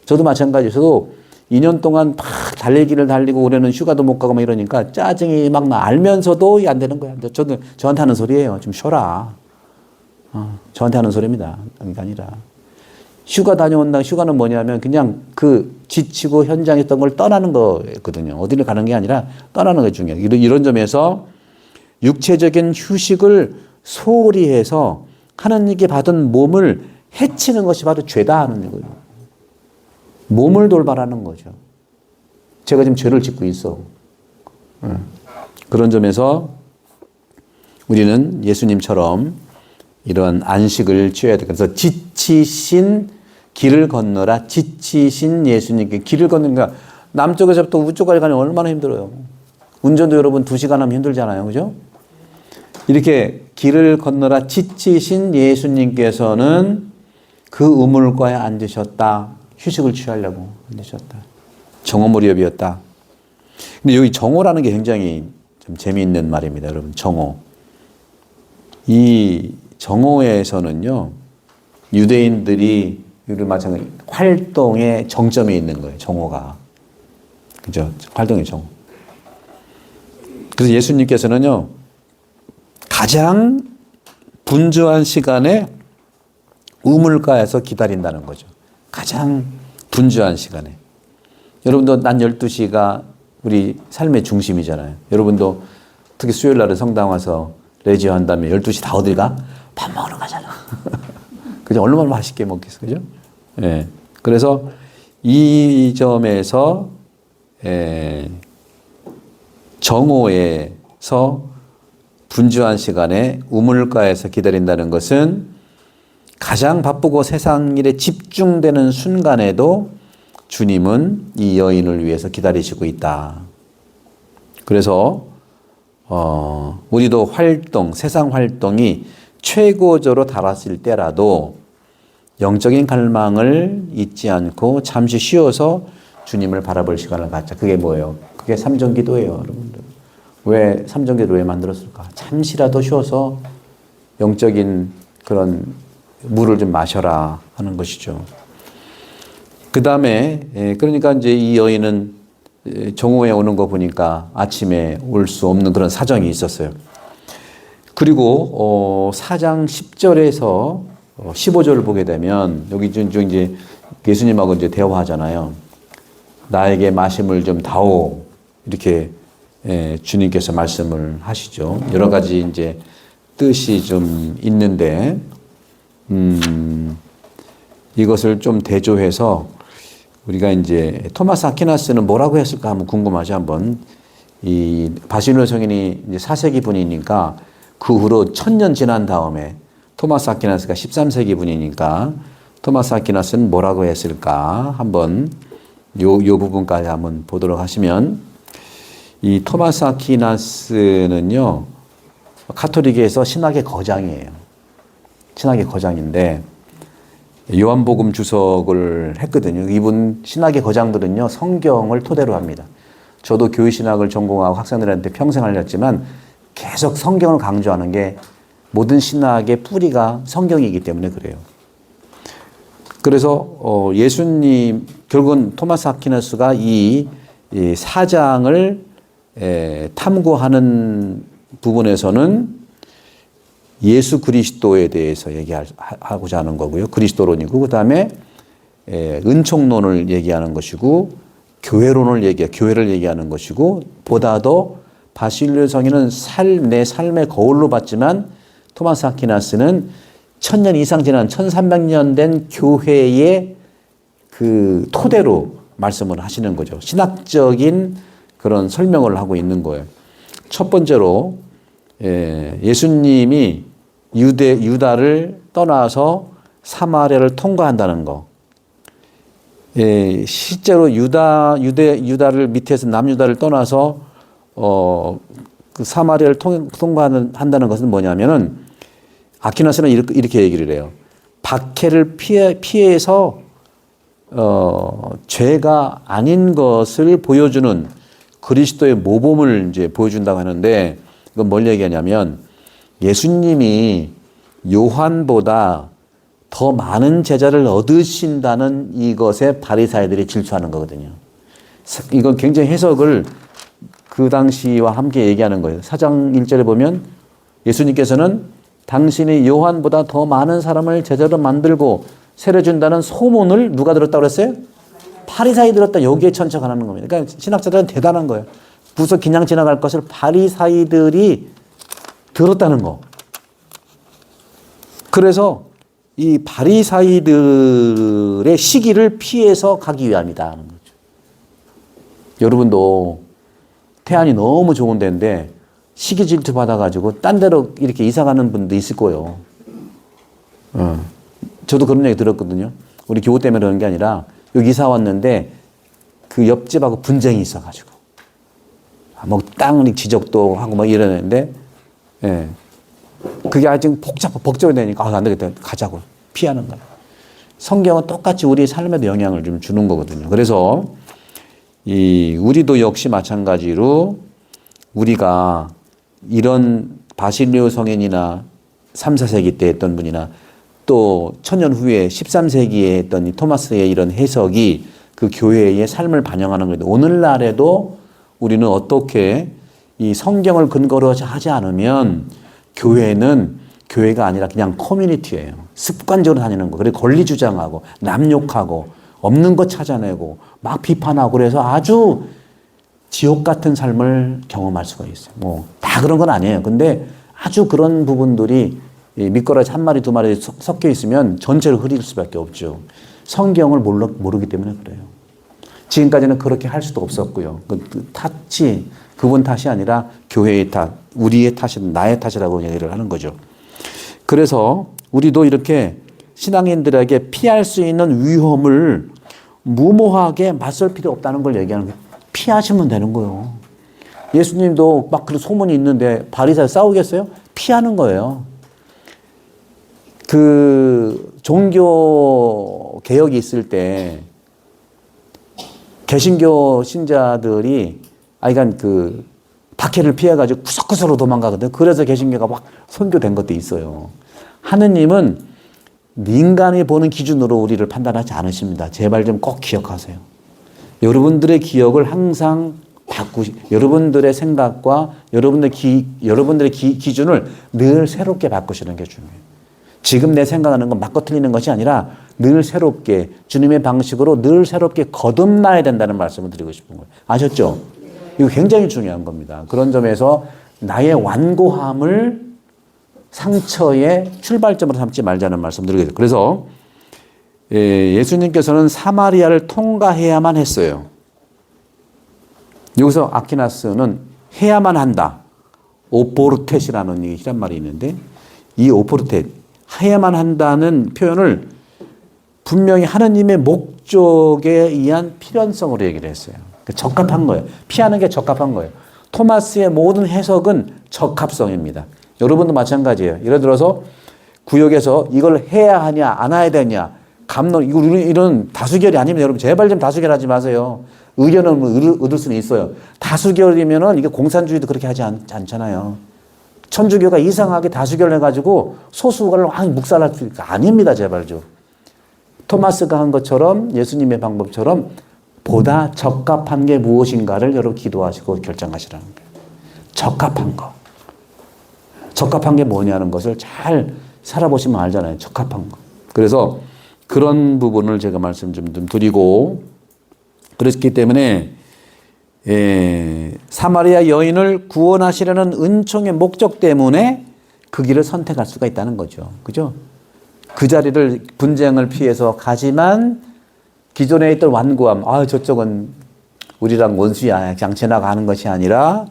저도 마찬가지예요. 저도 2년 동안 막 달리기를 달리고 올해는 휴가도 못 가고 막 이러니까 짜증이 막 나. 알면서도 안 되는 거야. 저한테 하는 소리예요. 좀 쉬어라. 저한테 하는 소리입니다. 그게 아니라 휴가 다녀온다. 휴가는 뭐냐면 그냥 그 지치고 현장에 있던 걸 떠나는 거거든요. 어디를 가는 게 아니라 떠나는 게 중요해요. 이런 점에서 육체적인 휴식을 소홀히 해서 하나님께 받은 몸을 해치는 것이 바로 죄다 하는 거예요. 몸을 돌발하는 거죠. 제가 지금 죄를 짓고 있어. 그런 점에서 우리는 예수님처럼 이런 안식을 취해야 돼요. 그래서 지치신 길을 건너라. 지치신 예수님께 길을 건너니까 남쪽에서부터 우쪽까지 가면 얼마나 힘들어요. 운전도 여러분 2시간 하면 힘들잖아요. 그죠? 이렇게 길을 건너라 지치신 예수님께서는 그 우물가에 앉으셨다. 휴식을 취하려고 앉으셨다. 정오 무렵이었다. 근데 여기 정오라는 게 굉장히 좀 재미있는 말입니다. 여러분, 정오. 이 정오에서는요, 유대인들이 마찬가지 활동의 정점에 있는 거예요. 정오가. 그죠? 활동의 정오. 그래서 예수님께서는요, 가장 분주한 시간에 우물가에서 기다린다는 거죠. 가장 분주한 시간에. 여러분도 난 12시가 우리 삶의 중심이잖아요. 여러분도 특히 수요일 날은 성당 와서 레지오 한 다음에 12시 다 어딜 가? 밥 먹으러 가잖아. 그죠? 얼마나 맛있게 먹겠어. 그죠? 예. 그래서 이 점에서 정오에서 분주한 시간에 우물가에서 기다린다는 것은 가장 바쁘고 세상 일에 집중되는 순간에도 주님은 이 여인을 위해서 기다리시고 있다. 그래서 우리도 활동, 세상 활동이 최고조로 달았을 때라도 영적인 갈망을 잊지 않고 잠시 쉬어서 주님을 바라볼 시간을 갖자. 그게 뭐예요? 그게 삼정기도예요, 여러분들. 왜 삼정기도를 왜 만들었을까? 잠시라도 쉬어서 영적인 그런 물을 좀 마셔라 하는 것이죠. 그 다음에 그러니까 이제 이 여인은 정오에 오는 거 보니까 아침에 올 수 없는 그런 사정이 있었어요. 그리고 4장 10절에서 15절을 보게 되면 여기 이제 예수님하고 이제 대화하잖아요. 나에게 마심을 좀 다오 이렇게 주님께서 말씀을 하시죠. 여러 가지 이제 뜻이 좀 있는데 이것을 좀 대조해서 우리가 이제 토마스 아퀴나스는 뭐라고 했을까 한번 궁금하죠. 한번 이 바실로 성인이 이제 4세기 분이니까 그 후로 1000년 지난 다음에 토마스 아퀴나스가 13세기 분이니까 토마스 아퀴나스는 뭐라고 했을까 한번 요 부분까지 한번 보도록 하시면 이 토마스 아퀴나스는요 가톨릭에서 신학의 거장이에요. 신학의 거장인데 요한복음 주석을 했거든요. 이분 신학의 거장들은요 성경을 토대로 합니다. 저도 교회신학을 전공하고 학생들한테 평생 알렸지만 계속 성경을 강조하는 게 모든 신학의 뿌리가 성경이기 때문에 그래요. 그래서 예수님 결국은 토마스 아퀴나스가 이 사장을 탐구하는 부분에서는 예수 그리스도에 대해서 얘기하고자 하는 거고요. 그리스도론이고 그다음에 은총론을 얘기하는 것이고 교회를 얘기하는 것이고 보다도 바실리오 성인은 내 삶의 거울로 봤지만 토마스 아퀴나스는 1000년 이상 지난 1300년 된 교회의 그 토대로 말씀을 하시는 거죠. 신학적인 그런 설명을 하고 있는 거예요. 첫 번째로 예수님이 유다를 떠나서 사마리아를 통과한다는 거. 실제로 유다를 밑에서 남유다를 떠나서 그 사마리아를 통과한다는 것은 뭐냐면은 아퀴나스는 이렇게 얘기를 해요. 박해를 피해서 죄가 아닌 것을 보여주는 그리스도의 모범을 이제 보여준다고 하는데 이건 뭘 얘기하냐면 예수님이 요한보다 더 많은 제자를 얻으신다는 이것에 바리사이들이 질투하는 거거든요. 이건 굉장히 해석을 그 당시와 함께 얘기하는 거예요. 4장 1절에 보면 예수님께서는 당신이 요한보다 더 많은 사람을 제자로 만들고 세례 준다는 소문을 누가 들었다고 그랬어요? 바리사이 들었다. 여기에 천착하는 겁니다. 그러니까 신학자들은 대단한 거예요. 부서 그냥 지나갈 것을 바리사이들이 들었다는 거. 그래서 이 바리사이들의 시기를 피해서 가기 위함이다 하는 거죠. 여러분도 태안이 너무 좋은 데인데 시기 질투 받아가지고 딴 데로 이렇게 이사 가는 분도 있을 거예요. 저도 그런 얘기 들었거든요. 우리 교우 때문에 그런 게 아니라 여기 이사 왔는데 그 옆집하고 분쟁이 있어가지고 뭐 땅 지적도 하고 막 이러는데 예. 그게 아직 복잡이 되니까 안 되겠다. 가자고 피하는 거예요. 성경은 똑같이 우리 삶에도 영향을 좀 주는 거거든요. 그래서 우리도 역시 마찬가지로 우리가 이런 바실리오 성인이나 3, 4세기 때 했던 분이나 또 천년 후에 13세기에 했던 이 토마스의 이런 해석이 그 교회의 삶을 반영하는 거예요. 오늘날에도 우리는 어떻게 이 성경을 근거로 하지 않으면 교회는 교회가 아니라 그냥 커뮤니티예요. 습관적으로 다니는 거. 그리고 권리 주장하고 남 욕하고 없는 거 찾아내고 막 비판하고 그래서 아주 지옥 같은 삶을 경험할 수가 있어요. 뭐 다 그런 건 아니에요. 근데 아주 그런 부분들이 미꾸라지 한 마리 두 마리 섞여 있으면 전체를 흐릴 수밖에 없죠. 성경을 모르기 때문에 그래요. 지금까지는 그렇게 할 수도 없었고요. 그 탓이 그분 탓이 아니라 교회의 탓, 우리의 탓은 나의 탓이라고 얘기를 하는 거죠. 그래서 우리도 이렇게 신앙인들에게 피할 수 있는 위험을 무모하게 맞설 필요 없다는 걸 얘기하는 거예요. 피하시면 되는 거예요. 예수님도 막 그런 소문이 있는데 바리새인과 싸우겠어요? 피하는 거예요. 그 종교 개혁이 있을 때 개신교 신자들이 그러니까 그 박해를 피해가지고 구석구석으로 도망가거든. 그래서 개신교가 막 선교된 것도 있어요. 하느님은 민간이 보는 기준으로 우리를 판단하지 않으십니다. 제발 좀 꼭 기억하세요. 여러분들의 기억을 항상 여러분들의 생각과 여러분들의 기준을 늘 새롭게 바꾸시는 게 중요해요. 지금 내 생각하는 건 맞고 틀리는 것이 아니라 늘 새롭게 주님의 방식으로 늘 새롭게 거듭나야 된다는 말씀을 드리고 싶은 거예요. 아셨죠? 이거 굉장히 중요한 겁니다. 그런 점에서 나의 완고함을 상처의 출발점으로 삼지 말자는 말씀 드리겠습니다. 그래서 예수님께서는 사마리아를 통과해야만 했어요. 여기서 아퀴나스는 해야만 한다. 오포르텟이라는 이란 말이 있는데 이 오포르텟, 해야만 한다는 표현을 분명히 하나님의 목적에 의한 필연성으로 얘기를 했어요. 적합한 거예요. 피하는 게 적합한 거예요. 토마스의 모든 해석은 적합성입니다. 여러분도 마찬가지예요. 예를 들어서 구역에서 이걸 해야 하냐 안 해야 되냐 감론 이런 다수결이 아니면 여러분 제발 좀 다수결하지 마세요. 의견은 얻을 수는 있어요. 다수결이면은 이게 공산주의도 그렇게 하지 않잖아요. 천주교가 이상하게 다수결을 해가지고 소수를 확 묵살할 수 있으니까 아닙니다. 제발 좀. 토마스가 한 것처럼 예수님의 방법처럼 보다 적합한 게 무엇인가를 여러분 기도하시고 결정하시라는 거예요. 적합한 거. 적합한 게 뭐냐는 것을 잘 살아보시면 알잖아요. 적합한 거. 그래서 그런 부분을 제가 말씀 좀 드리고 그렇기 때문에 사마리아 여인을 구원하시려는 은총의 목적 때문에 그 길을 선택할 수가 있다는 거죠. 그죠? 그 자리를 분쟁을 피해서 가지만 기존에 있던 완고함, 저쪽은 우리랑 원수야. 그냥 지나가는 것이 아니라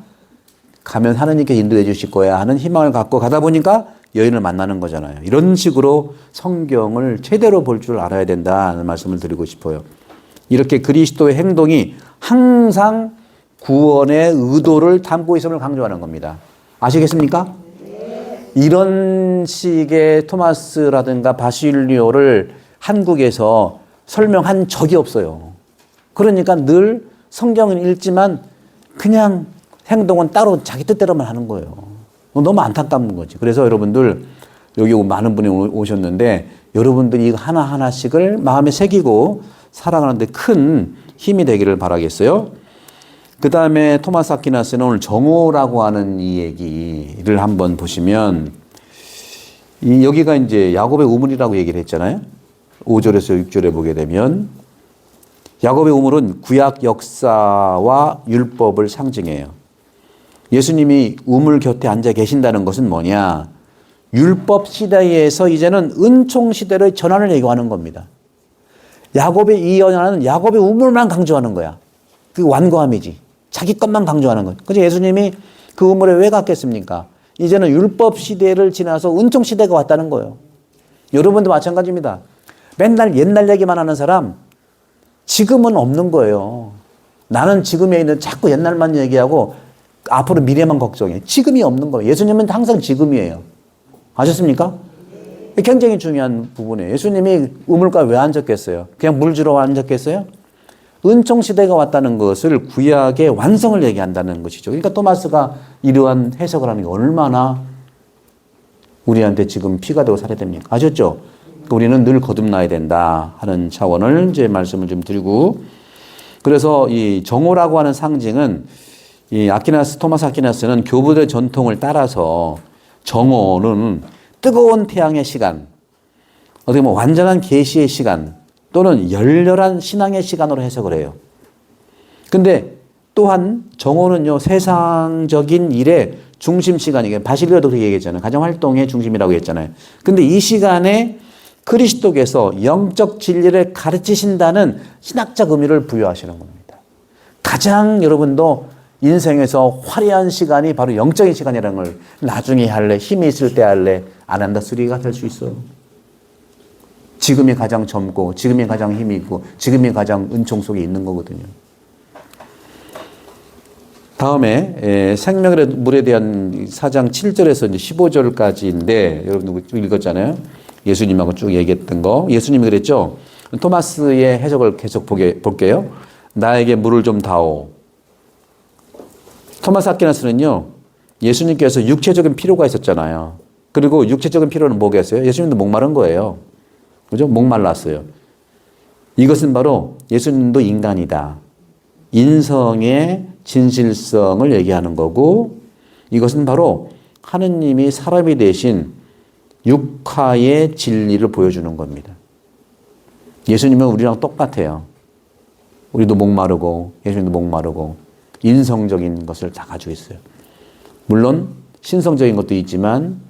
가면 하나님께 인도해 주실 거야 하는 희망을 갖고 가다 보니까 여인을 만나는 거잖아요. 이런 식으로 성경을 제대로 볼 줄 알아야 된다는 말씀을 드리고 싶어요. 이렇게 그리스도의 행동이 항상 구원의 의도를 담고 있음을 강조하는 겁니다. 아시겠습니까? 이런 식의 토마스라든가 바실리오를 한국에서 설명한 적이 없어요. 그러니까 늘 성경은 읽지만 그냥 행동은 따로 자기 뜻대로만 하는 거예요. 너무 안타까운 거지. 그래서 여러분들 여기 많은 분이 오셨는데 여러분들이 이거 하나하나씩을 마음에 새기고 살아가는데 큰 힘이 되기를 바라겠어요. 그 다음에 토마스 아퀴나스는 오늘 정오라고 하는 이 얘기를 한번 보시면 여기가 이제 야곱의 우물이라고 얘기를 했잖아요. 5절에서 6절에 보게 되면 야곱의 우물은 구약 역사와 율법을 상징해요. 예수님이 우물 곁에 앉아 계신다는 것은 뭐냐? 율법 시대에서 이제는 은총 시대의 전환을 얘기하는 겁니다. 야곱의 이 연하는 야곱의 우물만 강조하는 거야. 그 완고함이지. 자기 것만 강조하는 거. 그래서 예수님이 그 우물에 왜 갔겠습니까? 이제는 율법 시대를 지나서 은총 시대가 왔다는 거예요. 여러분도 마찬가지입니다. 맨날 옛날 얘기만 하는 사람 지금은 없는 거예요. 나는 지금에 있는 자꾸 옛날만 얘기하고 앞으로 미래만 걱정해. 지금이 없는 거예요. 예수님은 항상 지금이에요. 아셨습니까? 굉장히 중요한 부분이에요. 예수님이 우물가에 왜 앉았겠어요? 그냥 물 주러 앉았겠어요? 은총 시대가 왔다는 것을 구약의 완성을 얘기한다는 것이죠. 그러니까 토마스가 이러한 해석을 하는 게 얼마나 우리한테 지금 피가 되고 살아야 됩니까? 아셨죠? 우리는 늘 거듭나야 된다 하는 차원을 이제 말씀을 좀 드리고, 그래서 이 정오라고 하는 상징은 이 토마스 아퀴나스는 교부들의 전통을 따라서 정오는 뜨거운 태양의 시간, 어떻게 보면 완전한 계시의 시간 또는 열렬한 신앙의 시간으로 해석을 해요. 근데 또한 정오는요, 세상적인 일의 중심 시간이에요. 바실리아도 그렇게 얘기했잖아요. 가정 활동의 중심이라고 했잖아요. 근데 이 시간에 그리스도께서 영적 진리를 가르치신다는 신학적 의미를 부여하시는 겁니다. 가장 여러분도 인생에서 화려한 시간이 바로 영적인 시간이라는 걸 나중에 할래, 힘이 있을 때 할래, 안 한다 소리가 될 수 있어. 지금이 가장 젊고 지금이 가장 힘이 있고 지금이 가장 은총 속에 있는 거거든요. 다음에 생명의 물에 대한 4장 7절에서 이제 15절까지인데 여러분 읽었잖아요. 예수님하고 쭉 얘기했던 거. 예수님이 그랬죠. 토마스의 해석을 계속 볼게요. 나에게 물을 좀 다오. 토마스 아퀴나스는요, 예수님께서 육체적인 필요가 있었잖아요. 그리고 육체적인 필요는 뭐겠어요? 예수님도 목마른 거예요. 그죠? 목말랐어요. 이것은 바로 예수님도 인간이다. 인성의 진실성을 얘기하는 거고, 이것은 바로 하느님이 사람이 되신 육화의 진리를 보여주는 겁니다. 예수님은 우리랑 똑같아요. 우리도 목마르고 예수님도 목마르고 인성적인 것을 다 가지고 있어요. 물론 신성적인 것도 있지만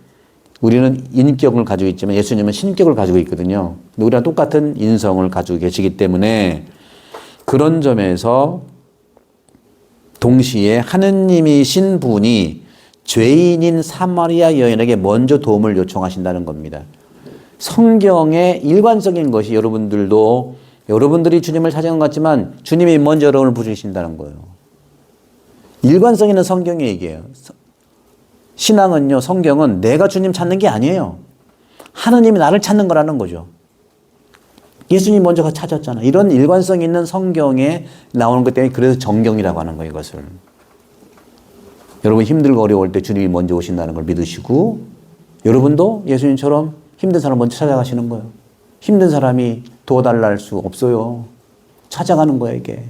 우리는 인격을 가지고 있지만 예수님은 신격을 가지고 있거든요. 근데 우리랑 똑같은 인성을 가지고 계시기 때문에 그런 점에서 동시에 하느님이신 분이 죄인인 사마리아 여인에게 먼저 도움을 요청하신다는 겁니다. 성경의 일관적인 것이 여러분들이 주님을 찾아간 것 같지만 주님이 먼저 여러분을 부르신다는 거예요. 일관성 있는 성경의 얘기예요. 신앙은요, 성경은 내가 주님 찾는 게 아니에요. 하느님이 나를 찾는 거라는 거죠. 예수님이 먼저 찾았잖아. 이런 일관성 있는 성경에 나오는 것 때문에 그래서 정경이라고 하는 거예요, 이것을. 여러분 힘들고 어려울 때 주님이 먼저 오신다는 걸 믿으시고 여러분도 예수님처럼 힘든 사람 먼저 찾아가시는 거예요. 힘든 사람이 도와달라 할 수 없어요. 찾아가는 거예요, 이게.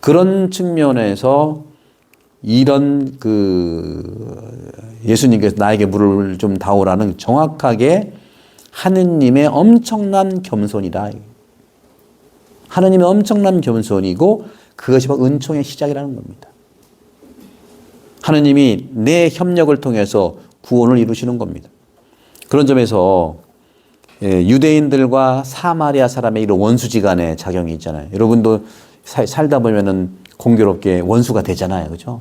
그런 측면에서 이런 예수님께서 나에게 물을 좀 다오라는 정확하게 하느님의 엄청난 겸손이다. 하느님의 엄청난 겸손이고 그것이 바로 은총의 시작이라는 겁니다. 하느님이 내 협력을 통해서 구원을 이루시는 겁니다. 그런 점에서 유대인들과 사마리아 사람의 이런 원수지간의 작용이 있잖아요. 여러분도 살다 보면은 공교롭게 원수가 되잖아요. 그죠?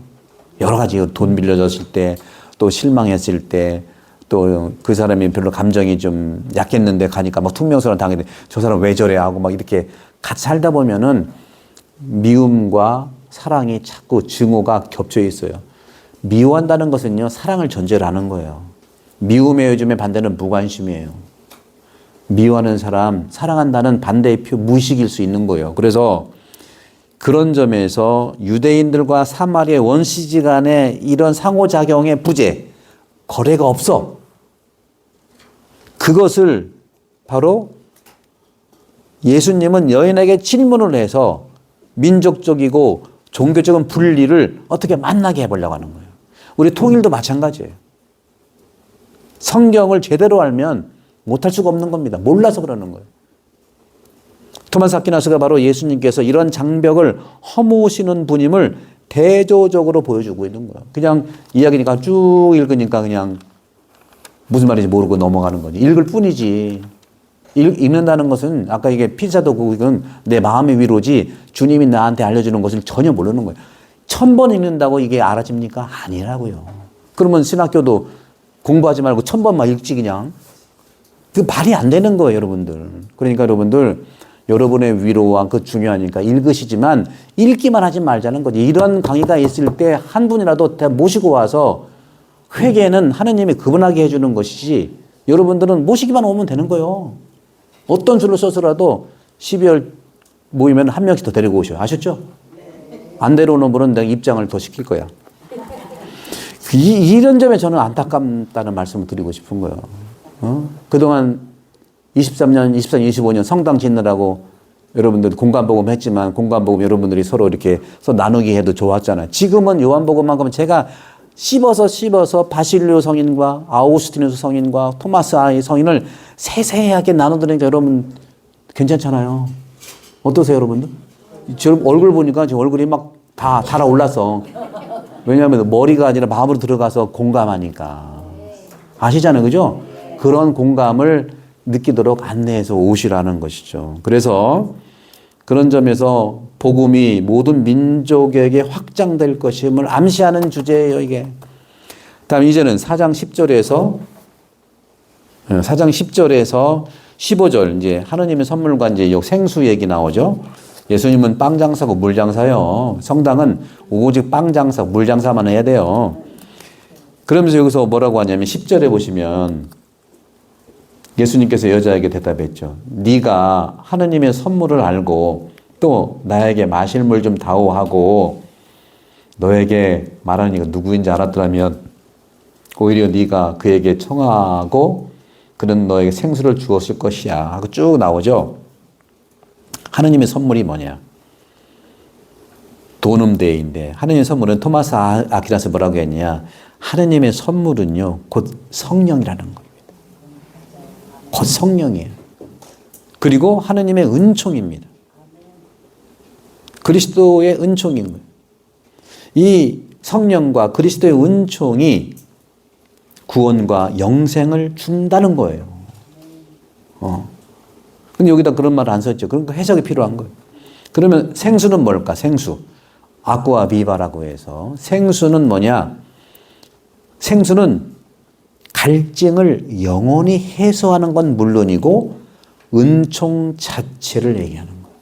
여러 가지 돈 빌려줬을 때, 또 실망했을 때, 또 그 사람이 별로 감정이 좀 약했는데 가니까 막 퉁명스러운 당했는데 저 사람 왜 저래 하고 막 이렇게 같이 살다 보면은 미움과 사랑이 자꾸 증오가 겹쳐 있어요. 미워한다는 것은요, 사랑을 전제로 하는 거예요. 미움의 요즘에 반대는 무관심이에요. 미워하는 사람, 사랑한다는 반대의 표, 무의식일 수 있는 거예요. 그래서 그런 점에서 유대인들과 사마리아 원시지 간의 이런 상호작용의 부재, 거래가 없어. 그것을 바로 예수님은 여인에게 질문을 해서 민족적이고 종교적인 분리를 어떻게 만나게 해보려고 하는 거예요. 우리 통일도 마찬가지예요. 성경을 제대로 알면 못할 수가 없는 겁니다. 몰라서 그러는 거예요. 토마스 아퀴나스가 바로 예수님께서 이런 장벽을 허무시는 분임을 대조적으로 보여주고 있는 거야. 그냥 이야기니까 쭉 읽으니까 그냥 무슨 말인지 모르고 넘어가는 거지. 읽을 뿐이지. 읽는다는 것은 아까 이게 피자도 그건 내 마음의 위로지 주님이 나한테 알려주는 것을 전혀 모르는 거예요. 1000번 읽는다고 이게 알아집니까? 아니라고요. 그러면 신학교도 공부하지 말고 1000번만 읽지 그냥. 그 말이 안 되는 거예요, 여러분들. 그러니까 여러분들 여러분의 위로와 그 중요하니까 읽으시지만 읽기만 하지 말자는 거지. 이런 강의가 있을 때 한 분이라도 다 모시고 와서 회개는 하느님이 그분하게 해주는 것이지 여러분들은 모시기만 오면 되는 거예요. 어떤 수를 써서라도 12월 모이면 한 명씩 더 데리고 오셔요. 아셨죠? 안 데려오는 분은 내가 입장을 더 시킬 거야. 이런 점에 저는 안타깝다는 말씀을 드리고 싶은 거예요. 그동안 23년, 24년, 25년 성당 짓느라고 여러분들 공간복음 했지만 공간복음 여러분들이 서로 이렇게 나누기 해도 좋았잖아요. 지금은 요한복음만큼은 제가 씹어서 바실리오 성인과 아우구스티누스 성인과 토마스 아이 성인을 세세하게 나눠드리니까 여러분 괜찮잖아요. 어떠세요, 여러분들? 제 얼굴 보니까 제 얼굴이 막 다 달아올랐어. 왜냐하면 머리가 아니라 마음으로 들어가서 공감하니까. 아시잖아요, 그죠? 그런 공감을 느끼도록 안내해서 오시라는 것이죠. 그래서 그런 점에서 복음이 모든 민족에게 확장될 것임을 암시하는 주제예요, 이게. 다음 이제는 4장 10절에서 15절 이제 하느님의 선물과 이제 생수 얘기 나오죠. 예수님은 빵 장사고 물 장사요. 성당은 오직 빵 장사, 물 장사만 해야 돼요. 그러면서 여기서 뭐라고 하냐면 10절에 보시면 예수님께서 여자에게 대답했죠. 네가 하느님의 선물을 알고 또 나에게 마실 물 좀 다오 하고 너에게 말하는 이가 누구인지 알았더라면 오히려 네가 그에게 청하고 그는 너에게 생수를 주었을 것이야 하고 쭉 나오죠. 하느님의 선물이 뭐냐? 도움대인데 하느님의 선물은 토마스 아퀴나스 뭐라고 했냐? 하느님의 선물은요 곧 성령이라는 겁니다. 곧 성령이에요. 그리고 하느님의 은총입니다. 그리스도의 은총인 거예요. 이 성령과 그리스도의 은총이 구원과 영생을 준다는 거예요. 근데 여기다 그런 말 안 썼죠. 그러니까 해석이 필요한 거예요. 그러면 생수는 뭘까? 생수. 아쿠아 비바라고 해서 생수는 뭐냐? 생수는 갈증을 영원히 해소하는 건 물론이고 은총 자체를 얘기하는 거예요.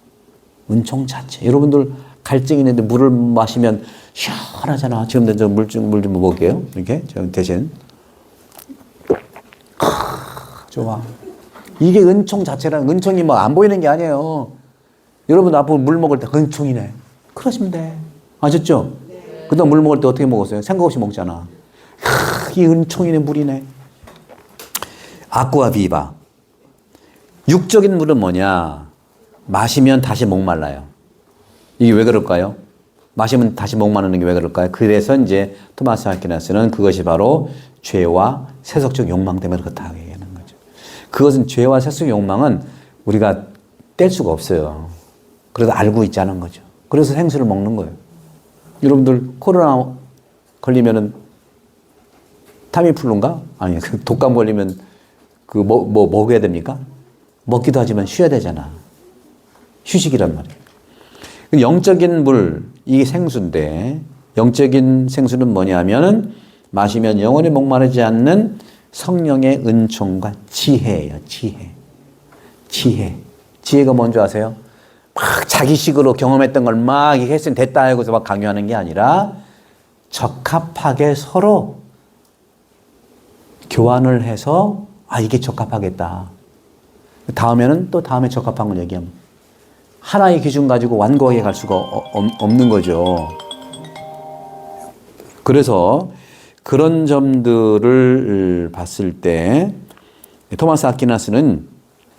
은총 자체. 여러분들 갈증이 있는데 물을 마시면 시원하잖아. 지금 저 물 좀 먹을게요. 이렇게 대신. 좋아. 이게 은총 자체라는 은총이 뭐 안 보이는 게 아니에요. 여러분 앞으로 물 먹을 때 은총이네. 그러시면 돼. 아셨죠? 네. 그다음 물 먹을 때 어떻게 먹었어요? 생각 없이 먹잖아. 이 은총이네 물이네. 아쿠아 비바. 육적인 물은 뭐냐? 마시면 다시 목말라요. 이게 왜 그럴까요? 마시면 다시 목마르는 게 왜 그럴까요? 그래서 이제 토마스 아퀴나스는 그것이 바로 죄와 세속적 욕망 때문에 그렇다고 얘기하는 거죠. 그것은 죄와 세속적 욕망은 우리가 뗄 수가 없어요. 그래도 알고 있자는 거죠. 그래서 생수를 먹는 거예요. 여러분들 코로나 걸리면은 타미플루인가? 아니, 그 독감 걸리면 그 먹어야 됩니까? 먹기도 하지만 쉬어야 되잖아. 휴식이란 말이에요. 영적인 물, 이게 생수인데 영적인 생수는 뭐냐면은 마시면 영원히 목마르지 않는 성령의 은총과 지혜예요. 지혜가 뭔지 아세요? 막 자기식으로 경험했던 걸 막 했으면 됐다 하고서 막 강요하는 게 아니라 적합하게 서로 교환을 해서 이게 적합하겠다. 다음에는 또 다음에 적합한 걸 얘기하면 하나의 기준 가지고 완고하게 갈 수가 없는 거죠. 그래서 그런 점들을 봤을 때 토마스 아퀴나스는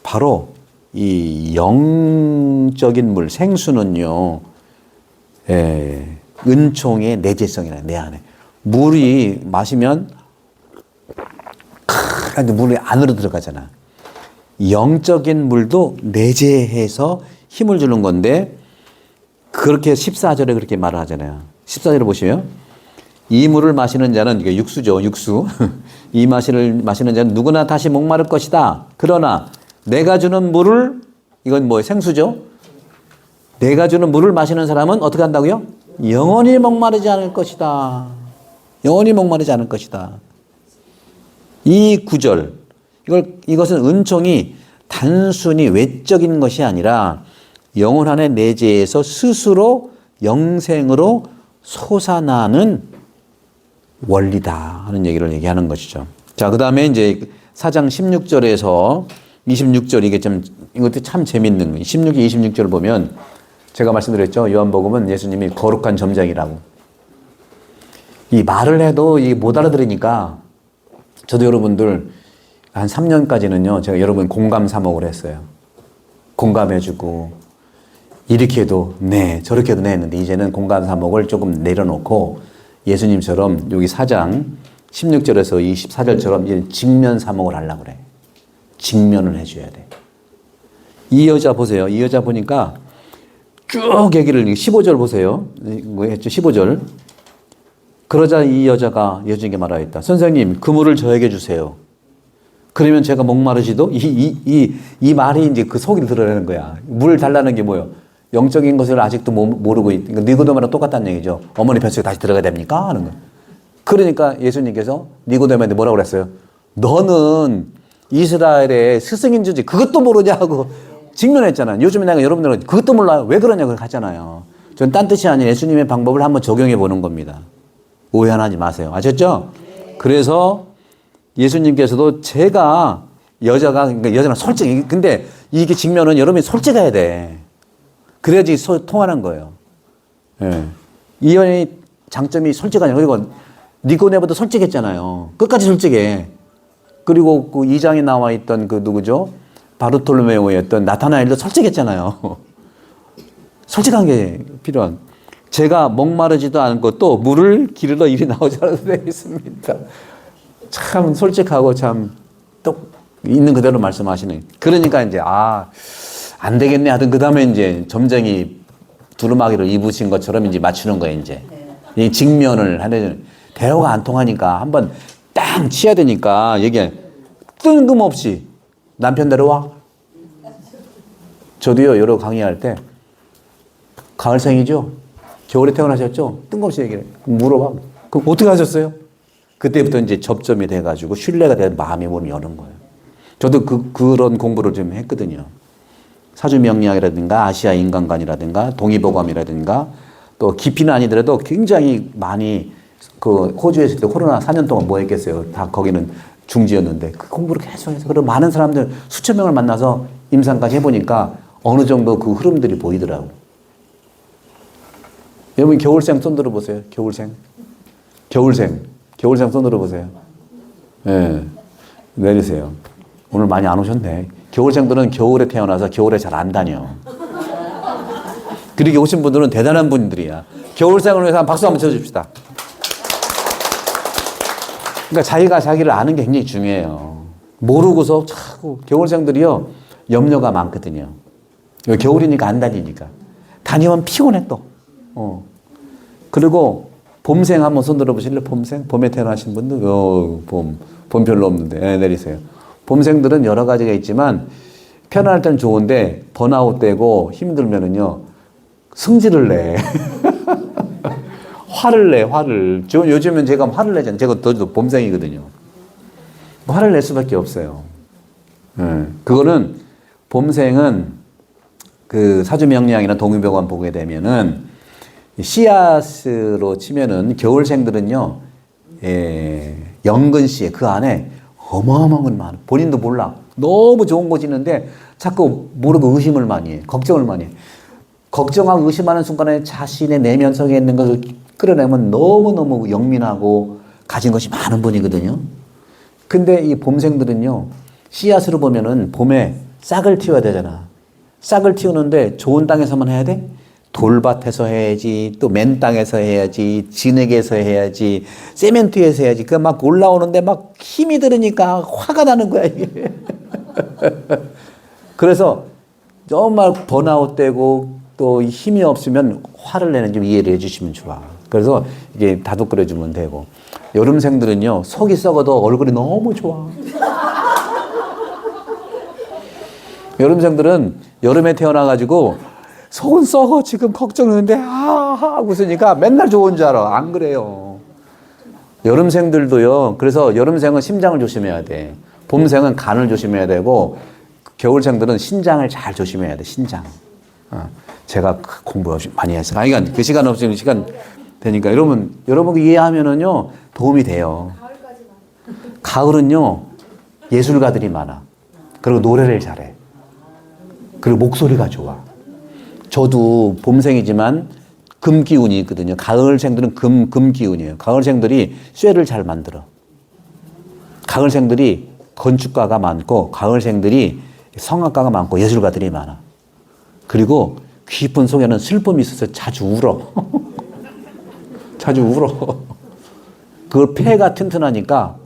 바로 이 영적인 물, 생수는요, 은총의 내재성이라 내 안에. 물이 마시면 물이 안으로 들어가잖아. 영적인 물도 내재해서 힘을 주는 건데 그렇게 14절에 그렇게 말을 하잖아요. 14절에 보시면 이 물을 마시는 자는 이게 육수죠. 육수. 이 마시는 자는 누구나 다시 목마를 것이다. 그러나 내가 주는 물을 이건 뭐예요? 생수죠. 내가 주는 물을 마시는 사람은 어떻게 한다고요? 영원히 목마르지 않을 것이다. 영원히 목마르지 않을 것이다. 이 구절 이것은 은총이 단순히 외적인 것이 아니라 영혼 안의 내재에서 스스로 영생으로 솟아나는 원리다 하는 얘기를 얘기하는 것이죠. 자, 그 다음에 이제 4장 16절에서 26절 이것도 참 재밌는 거예요. 16, 26절을 보면 제가 말씀드렸죠. 요한복음은 예수님이 거룩한 점장이라고. 이 말을 해도 못 알아들으니까 저도 여러분들 한 3년까지는요. 제가 여러분 공감 사목을 했어요. 공감해주고 이렇게 해도 네 저렇게 해도 네 했는데 이제는 공감 사목을 조금 내려놓고 예수님처럼 여기 4장 16절에서 24절처럼 이제 직면 사목을 하려고 그래. 직면을 해줘야 돼. 이 여자 보세요. 이 여자 보니까 쭉 얘기를 15절 보세요. 뭐 했죠? 15절. 그러자 이 여자가 예수님께 말하였다. 선생님, 그 물을 저에게 주세요. 그러면 제가 목마르지도 이 말이 이제 그 속을 드러내는 거야. 물 달라는 게 뭐예요? 영적인 것을 아직도 모르고 있으니까 니고데모랑 똑같다는 얘기죠. 어머니 뱃속에 다시 들어가야 됩니까? 하는 거. 그러니까 예수님께서 니고데모한테 뭐라고 그랬어요? 너는 이스라엘의 스승인 주지 그것도 모르냐고 직면했잖아요. 요즘에 내가 여러분들은 그것도 몰라요. 왜 그러냐고 하잖아요. 전 딴 뜻이 아닌 예수님의 방법을 한번 적용해 보는 겁니다. 오해하지 마세요. 아셨죠? 그래서 예수님께서도 제가 그러니까 여자는 솔직히 근데 이게 직면은 여러분이 솔직해야 돼. 그래야지 통하는 거예요. 예. 이 여인의 장점이 솔직하냐. 그리고 니고데모도 솔직했잖아요. 끝까지 솔직해. 그리고 그 2장에 나와 있던 그 누구죠? 바르톨로메오였던 나타나엘도 솔직했잖아요. 솔직한 게 필요한. 제가 목마르지도 않고 또 물을 기르러 이리 나오지 않아도 되겠습니다. 참 솔직하고 참 또 있는 그대로 말씀하시는. 그러니까 이제 안 되겠네 하던 그 다음에 이제 점쟁이 두루마기를 입으신 것처럼 이제 맞추는 거예요 이제. 이 직면을 하는 대화가 안 통하니까 한번 땅 치야 되니까 얘기해. 뜬금없이 남편 데려와. 저도요 여러 강의할 때 가을생이죠. 겨울에 태어나셨죠? 뜬금없이 얘기해. 물어봐. 그럼 어떻게 하셨어요? 그때부터 이제 접점이 돼가지고 신뢰가 된 마음이 문을 여는 거예요. 저도 그런 공부를 좀 했거든요. 사주명리학이라든가 아시아 인간관이라든가 동의보감이라든가 또 깊이는 아니더라도 굉장히 많이 그 호주에 있을 때 코로나 4년 동안 뭐 했겠어요. 다 거기는 중지였는데 그 공부를 계속해서 그리고 많은 사람들 수천 명을 만나서 임상까지 해보니까 어느 정도 그 흐름들이 보이더라고. 여러분 겨울생 손 들어보세요. 겨울생 손 들어보세요. 예, 내리세요. 오늘 많이 안 오셨네. 겨울생들은 겨울에 태어나서 겨울에 잘 안 다녀. 그렇게 오신 분들은 대단한 분들이야. 겨울생을 위해서 박수 한번 쳐줍시다. 그러니까 자기가 자기를 아는 게 굉장히 중요해요. 모르고서 자꾸 겨울생들이요 염려가 많거든요. 겨울이니까 안 다니니까. 다니면 피곤해 또. 그리고 봄생 한번 손 들어보실래요? 봄생? 봄에 태어나신 분들? 봄 별로 없는데. 내리세요. 봄생들은 여러 가지가 있지만 편안할 때는 좋은데 번아웃 되고 힘들면은요 승질을 내. 화를 내, 화를. 요즘은 제가 화를 내잖아요. 제가 저도 봄생이거든요. 화를 낼 수밖에 없어요. 그거는 봄생은 그 사주명리학이나 동의보감 보게 되면은 씨앗으로 치면은 겨울생들은요, 연근씨 그 안에 어마어마한 건 많아. 본인도 몰라. 너무 좋은 거 짓는데 자꾸 모르고 의심을 많이 해. 걱정을 많이 해. 걱정하고 의심하는 순간에 자신의 내면 속에 있는 것을 끌어내면 너무너무 영민하고 가진 것이 많은 분이거든요. 근데 이 봄생들은요, 씨앗으로 보면은 봄에 싹을 틔워야 되잖아. 싹을 틔우는데 좋은 땅에서만 해야 돼? 돌밭에서 해야지, 또 맨 땅에서 해야지, 진흙에서 해야지, 세멘트에서 해야지. 그 막 올라오는데 막 힘이 들으니까 화가 나는 거야, 이게. 그래서 정말 번아웃 되고 또 힘이 없으면 화를 내는 좀 이해를 해주시면 좋아. 그래서 이게 다독거려주면 되고. 여름생들은요, 속이 썩어도 얼굴이 너무 좋아. 여름생들은 여름에 태어나가지고 속은 썩어 지금 걱정하는데 하고 웃으니까 맨날 좋은 줄 알아. 안 그래요. 여름생들도요. 그래서 여름생은 심장을 조심해야 돼. 봄생은 간을 조심해야 되고 겨울생들은 신장을 잘 조심해야 돼. 신장. 제가 공부 많이 해서. 그러니까 그 시간 없으면 시간 되니까 여러분 이해하면은요 도움이 돼요. 가을은요 예술가들이 많아. 그리고 노래를 잘해. 그리고 목소리가 좋아. 저도 봄생이지만 금 기운이 있거든요. 가을생들은 금 기운이에요. 가을생들이 쇠를 잘 만들어. 가을생들이 건축가가 많고 가을생들이 성악가가 많고 예술가들이 많아. 그리고 깊은 속에는 슬픔이 있어서 자주 울어. 자주 울어. 그걸 폐가 튼튼하니까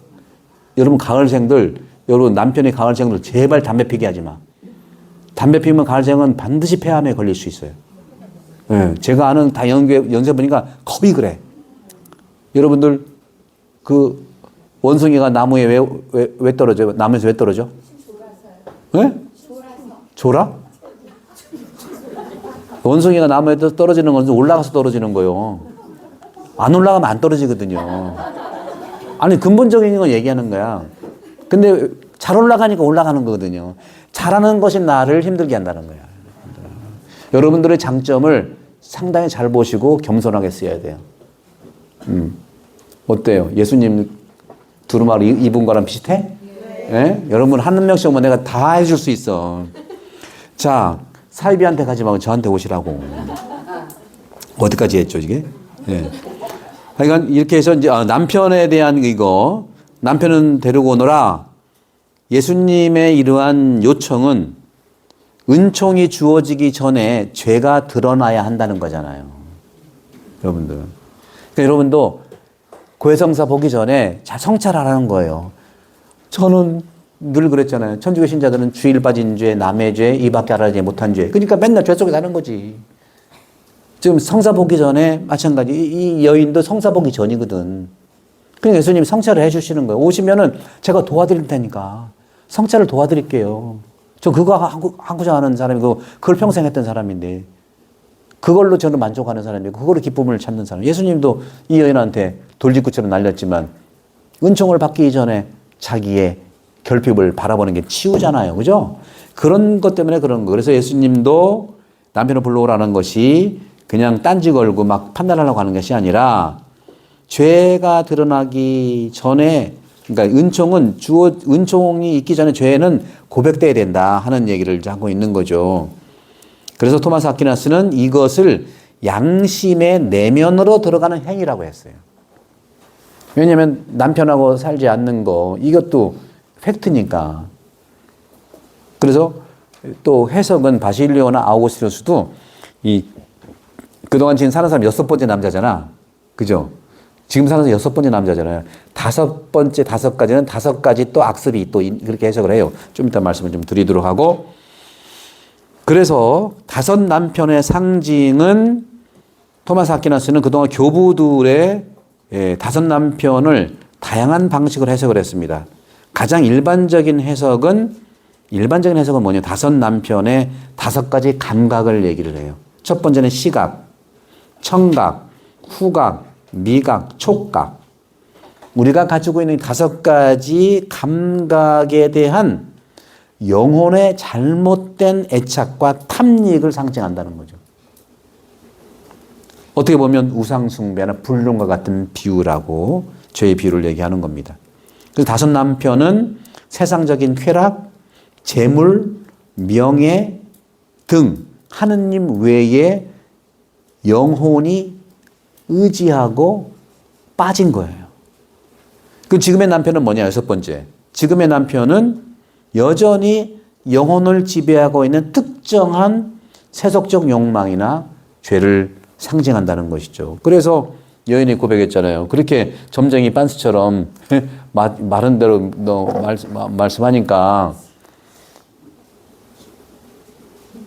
여러분 가을생들, 여러분 남편이 가을생들 제발 담배 피게 하지 마. 담배 피우면 가을생은 반드시 폐암에 걸릴 수 있어요. 네, 제가 아는 다 연세 보니까 거의 그래. 여러분들 그 원숭이가 나무에 왜 떨어져요? 나무에서 왜 떨어져? 네? 졸아? 원숭이가 나무에 떨어지는 건 올라가서 떨어지는 거예요. 안 올라가면 안 떨어지거든요. 아니 근본적인 건 얘기하는 거야. 근데 잘 올라가니까 올라가는 거거든요. 잘하는 것이 나를 힘들게 한다는 거야. 여러분들의 장점을 상당히 잘 보시고 겸손하게 써야 돼요. 어때요? 예수님 두루마리 입은 거랑 비슷해? 네? 여러분 한 명씩 오면 내가 다 해줄 수 있어. 자, 사이비한테 가지 말고 저한테 오시라고. 어디까지 했죠, 이게? 네. 그러니까 이렇게 해서 이제 남편에 대한 이거, 남편은 데리고 오너라. 예수님의 이러한 요청은 은총이 주어지기 전에 죄가 드러나야 한다는 거잖아요. 여러분들. 그러니까 여러분도 고해성사 보기 전에 잘 성찰하라는 거예요. 저는 늘 그랬잖아요. 천주교 신자들은 주일 빠진 죄, 남의 죄, 이밖에 알아지 못한 죄. 그러니까 맨날 죄 속에 사는 거지. 지금 성사 보기 전에 마찬가지. 이 여인도 성사 보기 전이거든. 그러니까 예수님이 성찰을 해주시는 거예요. 오시면은 제가 도와드릴 테니까 성찰을 도와드릴게요. 저 그거 하고자 하는 사람이고 그걸 평생 했던 사람인데 그걸로 저는 만족하는 사람이고 그걸로 기쁨을 찾는 사람. 예수님도 이 여인한테 돌직구처럼 날렸지만 은총을 받기 전에 자기의 결핍을 바라보는 게 치유잖아요. 그죠? 그런 것 때문에 그런 거. 그래서 예수님도 남편을 불러오라는 것이 그냥 딴지 걸고 막 판단하려고 하는 것이 아니라 죄가 드러나기 전에 그러니까 은총이 있기 전에 죄는 고백돼야 된다 하는 얘기를 하고 있는 거죠. 그래서 토마스 아퀴나스는 이것을 양심의 내면으로 들어가는 행위라고 했어요. 왜냐하면 남편하고 살지 않는 거 이것도 팩트니까. 그래서 또 해석은 바실리오나 아우구스티누스도 그동안 지금 사는 사람 6번째 남자잖아. 그죠? 지금 사는 사람 6번째 남자잖아요. 5번째, 5가지는 5가지 또 악습이 또 그렇게 해석을 해요. 좀 이따 말씀을 좀 드리도록 하고. 그래서 5 남편의 상징은 토마스 아퀴나스는 그동안 교부들의 5 남편을 다양한 방식으로 해석을 했습니다. 가장 일반적인 해석은 뭐냐? 5 남편의 5가지 감각을 얘기를 해요. 첫 번째는 시각, 청각, 후각, 미각, 촉각. 우리가 가지고 있는 5가지 감각에 대한 영혼의 잘못된 애착과 탐닉을 상징한다는 거죠. 어떻게 보면 우상숭배나 불륜과 같은 비유라고 죄의 비유를 얘기하는 겁니다. 그래서 5 남편은 세상적인 쾌락, 재물, 명예 등 하느님 외에 영혼이 의지하고 빠진 거예요. 그 지금의 남편은 뭐냐? 6번째. 지금의 남편은 여전히 영혼을 지배하고 있는 특정한 세속적 욕망이나 죄를 상징한다는 것이죠. 그래서 여인이 고백했잖아요. 그렇게 점쟁이 빤스처럼 마른 대로 너 말씀하니까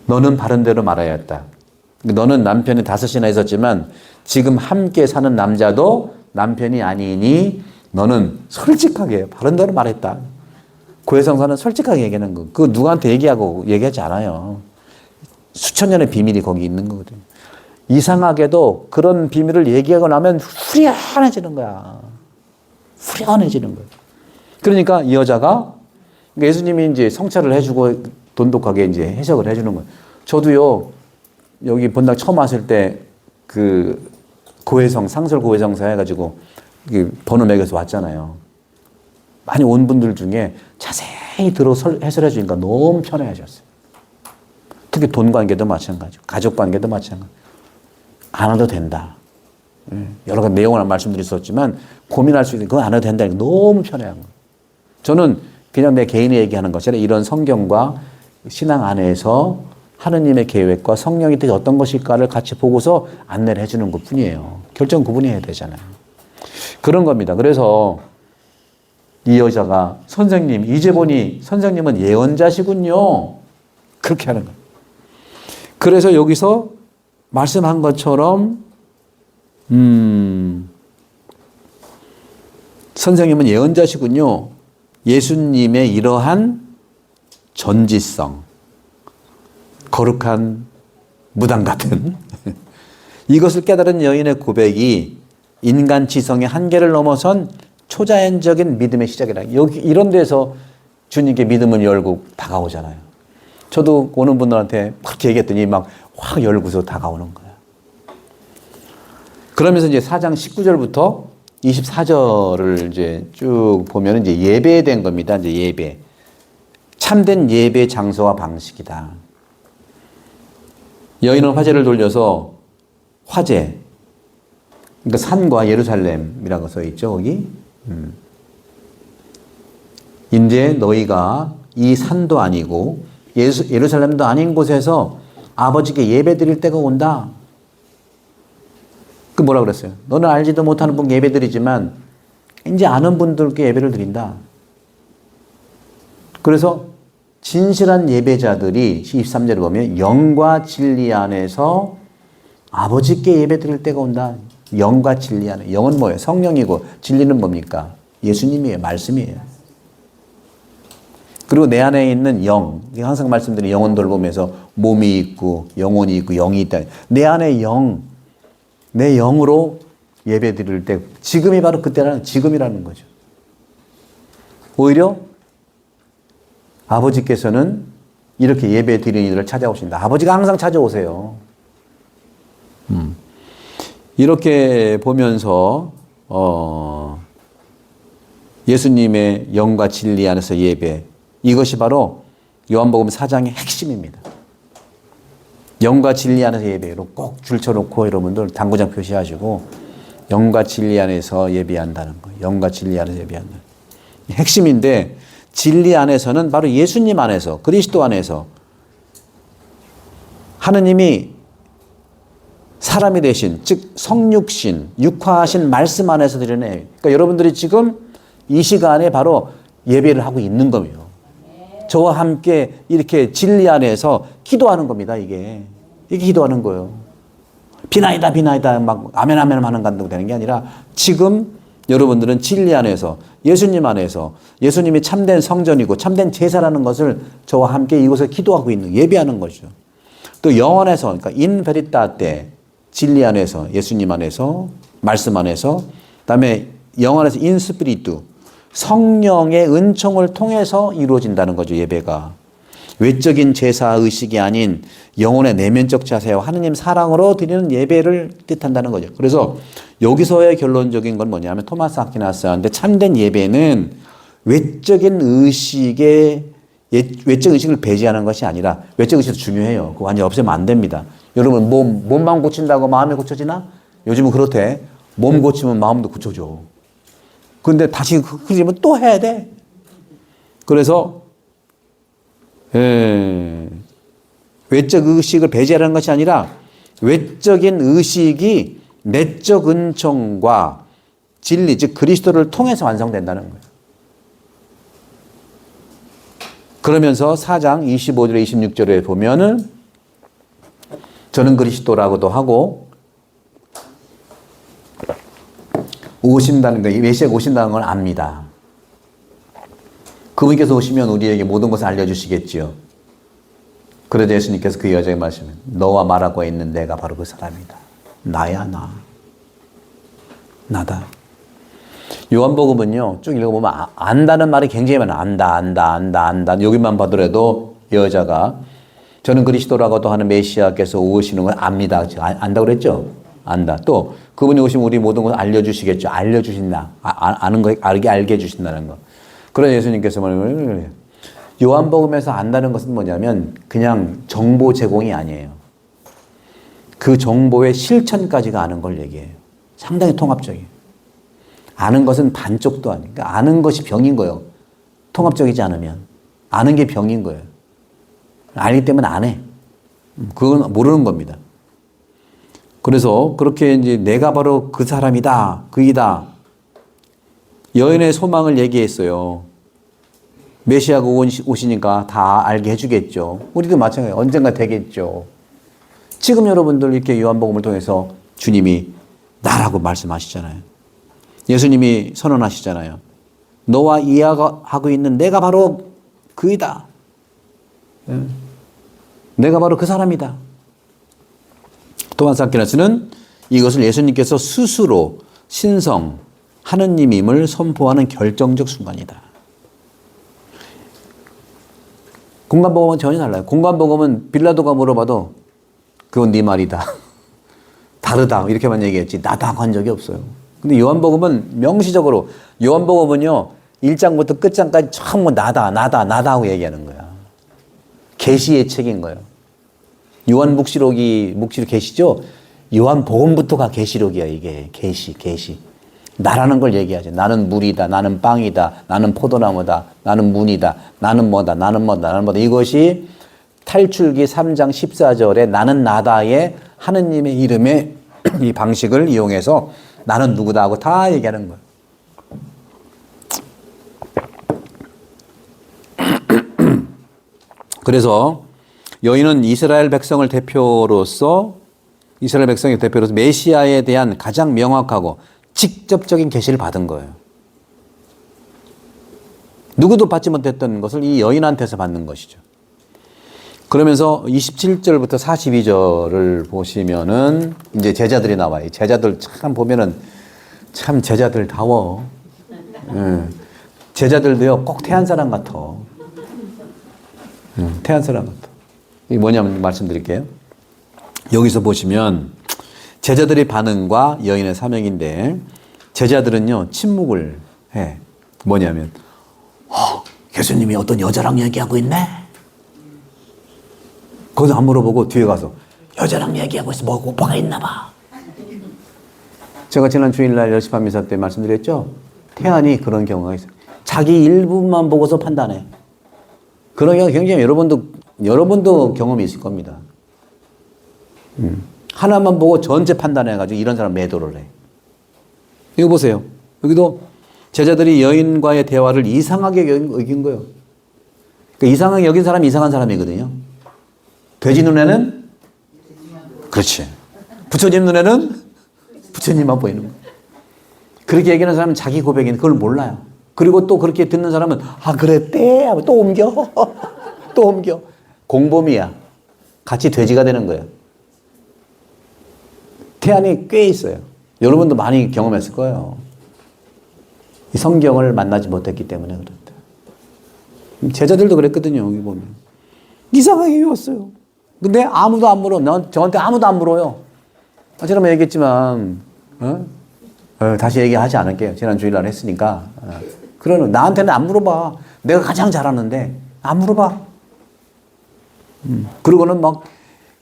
너는 바른 대로 말해야 했다. 너는 남편이 5이나 있었지만 지금 함께 사는 남자도 남편이 아니니 너는 솔직하게 바른 대로 말했다. 고해성사는 솔직하게 얘기하는 거. 그거 누구한테 얘기하지 않아요. 수천 년의 비밀이 거기 있는 거거든요. 이상하게도 그런 비밀을 얘기하고 나면 후련해지는 거야. 후련해지는 거야. 그러니까 이 여자가 예수님이 이제 성찰을 해주고 돈독하게 이제 해석을 해주는 거예요. 저도요, 여기 본당 처음 왔을 때 그 상설 고해성사 해가지고 번호 매겨서 왔잖아요. 많이 온 분들 중에 자세히 들어 해설해 주니까 너무 편해하셨어요. 특히 돈 관계도 마찬가지고, 가족 관계도 마찬가지고. 안 와도 된다. 여러 가지 내용을 말씀드렸었지만, 고민할 수 있는, 그건 안 와도 된다니까 너무 편해한 거예요. 저는 그냥 내 개인이 얘기하는 것이 아니라 이런 성경과 신앙 안에서 하느님의 계획과 성령이 뜻이 어떤 것일까를 같이 보고서 안내를 해주는 것 뿐이에요. 결정 구분해야 되잖아요. 그런 겁니다. 그래서 이 여자가 선생님, 이제 보니 선생님은 예언자시군요. 그렇게 하는 거예요. 그래서 여기서 말씀한 것처럼 선생님은 예언자시군요. 예수님의 이러한 전지성, 거룩한 무당 같은 이것을 깨달은 여인의 고백이 인간 지성의 한계를 넘어선 초자연적인 믿음의 시작이라. 여기 이런 데서 주님께 믿음을 열고 다가오잖아요. 저도 오는 분들한테 그렇게 얘기했더니 막 확 열고서 다가오는 거예요. 그러면서 이제 4장 19절부터 24절을 이제 쭉 보면 이제 예배에 된 겁니다. 이제 예배. 참된 예배 장소와 방식이다. 여인은 화제를 돌려서 화제. 그러니까 산과 예루살렘이라고 써 있죠, 거기. 이제 너희가 이 산도 아니고 예루살렘도 아닌 곳에서 아버지께 예배 드릴 때가 온다. 그 뭐라 그랬어요? 너는 알지도 못하는 분 예배 드리지만 이제 아는 분들께 예배를 드린다. 그래서 진실한 예배자들이 23절에 보면 영과 진리 안에서 아버지께 예배 드릴 때가 온다. 영과 진리 안에. 영은 뭐예요? 성령이고 진리는 뭡니까? 예수님이에요. 말씀이에요. 그리고 내 안에 있는 영, 항상 말씀드린 영혼 돌봄에서 몸이 있고 영혼이 있고 영이 있다. 내 안에 영, 내 영으로 예배 드릴 때 지금이 바로 그때라는 지금이라는 거죠. 오히려 아버지께서는 이렇게 예배 드리는 이들을 찾아오신다. 아버지가 항상 찾아오세요. 이렇게 보면서 예수님의 영과 진리 안에서 예배, 이것이 바로 요한복음 4장의 핵심입니다. 영과 진리 안에서 예배로 꼭 줄쳐놓고 여러분들 당구장 표시하시고 영과 진리 안에서 예배한다는 거예요. 영과 진리 안에서 예배한다. 핵심인데 진리 안에서는 바로 예수님 안에서, 그리스도 안에서 하느님이 사람이 되신, 즉 성육신, 육화하신 말씀 안에서 드리는 예배. 그러니까 여러분들이 지금 이 시간에 바로 예배를 하고 있는 거예요. 저와 함께 이렇게 진리 안에서 기도하는 겁니다. 이게 기도하는 거예요. 비나이다 비나이다 막 아멘 아멘 하는 간다고 되는 게 아니라 지금 여러분들은 진리 안에서 예수님 안에서 예수님이 참된 성전이고 참된 제사라는 것을 저와 함께 이곳에 기도하고 있는, 예배하는 거죠. 또 영원에서, 그러니까 인 베리타테, 진리 안에서, 예수님 안에서, 말씀 안에서, 그다음에 영원에서 인 스피리투, 성령의 은총을 통해서 이루어진다는 거죠. 예배가 외적인 제사 의식이 아닌 영혼의 내면적 자세와 하느님 사랑으로 드리는 예배를 뜻한다는 거죠. 그래서 여기서의 결론적인 건 뭐냐면 토마스 아퀴나스한테 참된 예배는 외적인 의식을 배제하는 것이 아니라, 외적 의식도 중요해요. 그거 완전히 없애면 안 됩니다. 여러분 몸만 고친다고 마음이 고쳐지나? 요즘은 그렇대. 몸 고치면 마음도 고쳐져. 근데 다시 흐리면 또 해야 돼. 그래서 외적 의식을 배제하는 것이 아니라 외적인 의식이 내적 은총과 진리, 즉 그리스도를 통해서 완성된다는 거예요. 그러면서 4장 25절에 26절에 보면은 저는 그리스도라고도 하고 오신다는 거, 메시아가 오신다는 걸 압니다. 그분께서 오시면 우리에게 모든 것을 알려주시겠지요. 그래도 예수님께서 그 여자에게 말씀해 너와 말하고 있는 내가 바로 그 사람이다. 나야 나. 나다. 요한복음은요 쭉 읽어보면 안다는 말이 굉장히 많아요. 안다. 여기만 봐더라도 여자가 저는 그리스도라고도 하는 메시아께서 오시는 걸 압니다. 안다고 그랬죠? 안다. 또 그분이 오시면 우리 모든 것을 알려주시겠죠. 알려주신다. 아는 거 알게 해주신다는 거. 그래서 예수님께서 말하는 요한복음에서 안다는 것은 뭐냐면 그냥 정보 제공이 아니에요. 그 정보의 실천까지가 아는 걸 얘기해요. 상당히 통합적이에요. 아는 것은 반쪽도 아니에요. 그러니까 아는 것이 병인 거예요. 통합적이지 않으면. 아는 게 병인 거예요. 알기 때문에 안 해. 그건 모르는 겁니다. 그래서 그렇게 이제 내가 바로 그 사람이다. 그이다. 여인의 소망을 얘기했어요. 메시아가 오시니까 다 알게 해주겠죠. 우리도 마찬가지예요. 언젠가 되겠죠. 지금 여러분들 이렇게 요한복음을 통해서 주님이 나라고 말씀하시잖아요. 예수님이 선언하시잖아요. 너와 이야기하고 있는 내가 바로 그이다. 내가 바로 그 사람이다. 토마스 아퀴나스는 이것을 예수님께서 스스로 신성 하느님임을 선포하는 결정적 순간이다. 공간복음은 전혀 달라요. 공간복음은 빌라도가 물어봐도 그건 네 말이다. 다르다. 이렇게만 얘기했지 나다고 한 적이 없어요. 근데 요한복음은 명시적으로 요한복음은요 1장부터 끝장까지 전부 나다 하고 얘기하는 거야. 계시의 책인 거예요. 요한묵시록이 묵시록 계시죠? 요한복음부터가 계시록이야. 이게 계시 나라는 걸 얘기하죠. 나는 물이다. 나는 빵이다. 나는 포도나무다. 나는 문이다. 나는 뭐다. 이것이 탈출기 3장 14절에 나는 나다의 하느님의 이름의 이 방식을 이용해서 나는 누구다 하고 다 얘기하는 거예요. 그래서 여인은 이스라엘 백성의 대표로서 메시아에 대한 가장 명확하고 직접적인 계시를 받은 거예요. 누구도 받지 못했던 것을 이 여인한테서 받는 것이죠. 그러면서 27절부터 42절을 보시면은 이제 제자들이 나와요. 제자들 참 보면은 참 제자들다워. 제자들도요 꼭 태안 사람 같아. 태안 사람 같아. 이게 뭐냐면 말씀드릴게요. 여기서 보시면 제자들의 반응과 여인의 사명인데 제자들은요 침묵을 해. 뭐냐면 예수님이 어떤 여자랑 얘기하고 있네. 거기서 안 물어보고 뒤에 가서 여자랑 얘기하고 있어. 뭐 오빠가 있나 봐. 제가 지난 주일날 열시판 미사 때 말씀드렸죠. 태안이 그런 경우가 있어요. 자기 일부만 보고서 판단해. 그런 경우 굉장히 여러분도 경험이 있을 겁니다. 하나만 보고 전체 판단해가지고 이런 사람 매도를 해. 이거 보세요. 여기도 제자들이 여인과의 대화를 이상하게 여긴 거예요. 그러니까 이상하게 여긴 사람이 이상한 사람이거든요. 돼지 눈에는 그렇지. 부처님 눈에는 부처님만 보이는 거예요. 그렇게 얘기하는 사람은 자기 고백인데 그걸 몰라요. 그리고 또 그렇게 듣는 사람은 그랬대 하고 또 옮겨. 공범이야. 같이 돼지가 되는 거예요. 태안이 꽤 있어요. 여러분도 많이 경험했을 거예요. 이 성경을 만나지 못했기 때문에 그렇다. 제자들도 그랬거든요. 여기 보면 이상하게 외웠어요. 근데 아무도 안 물어. 저한테 아무도 안 물어요. 지난번에 얘기했지만 다시 얘기하지 않을게요. 지난 주일날 했으니까. 그러는 나한테는 안 물어봐. 내가 가장 잘하는데 안 물어봐. 그러고는 막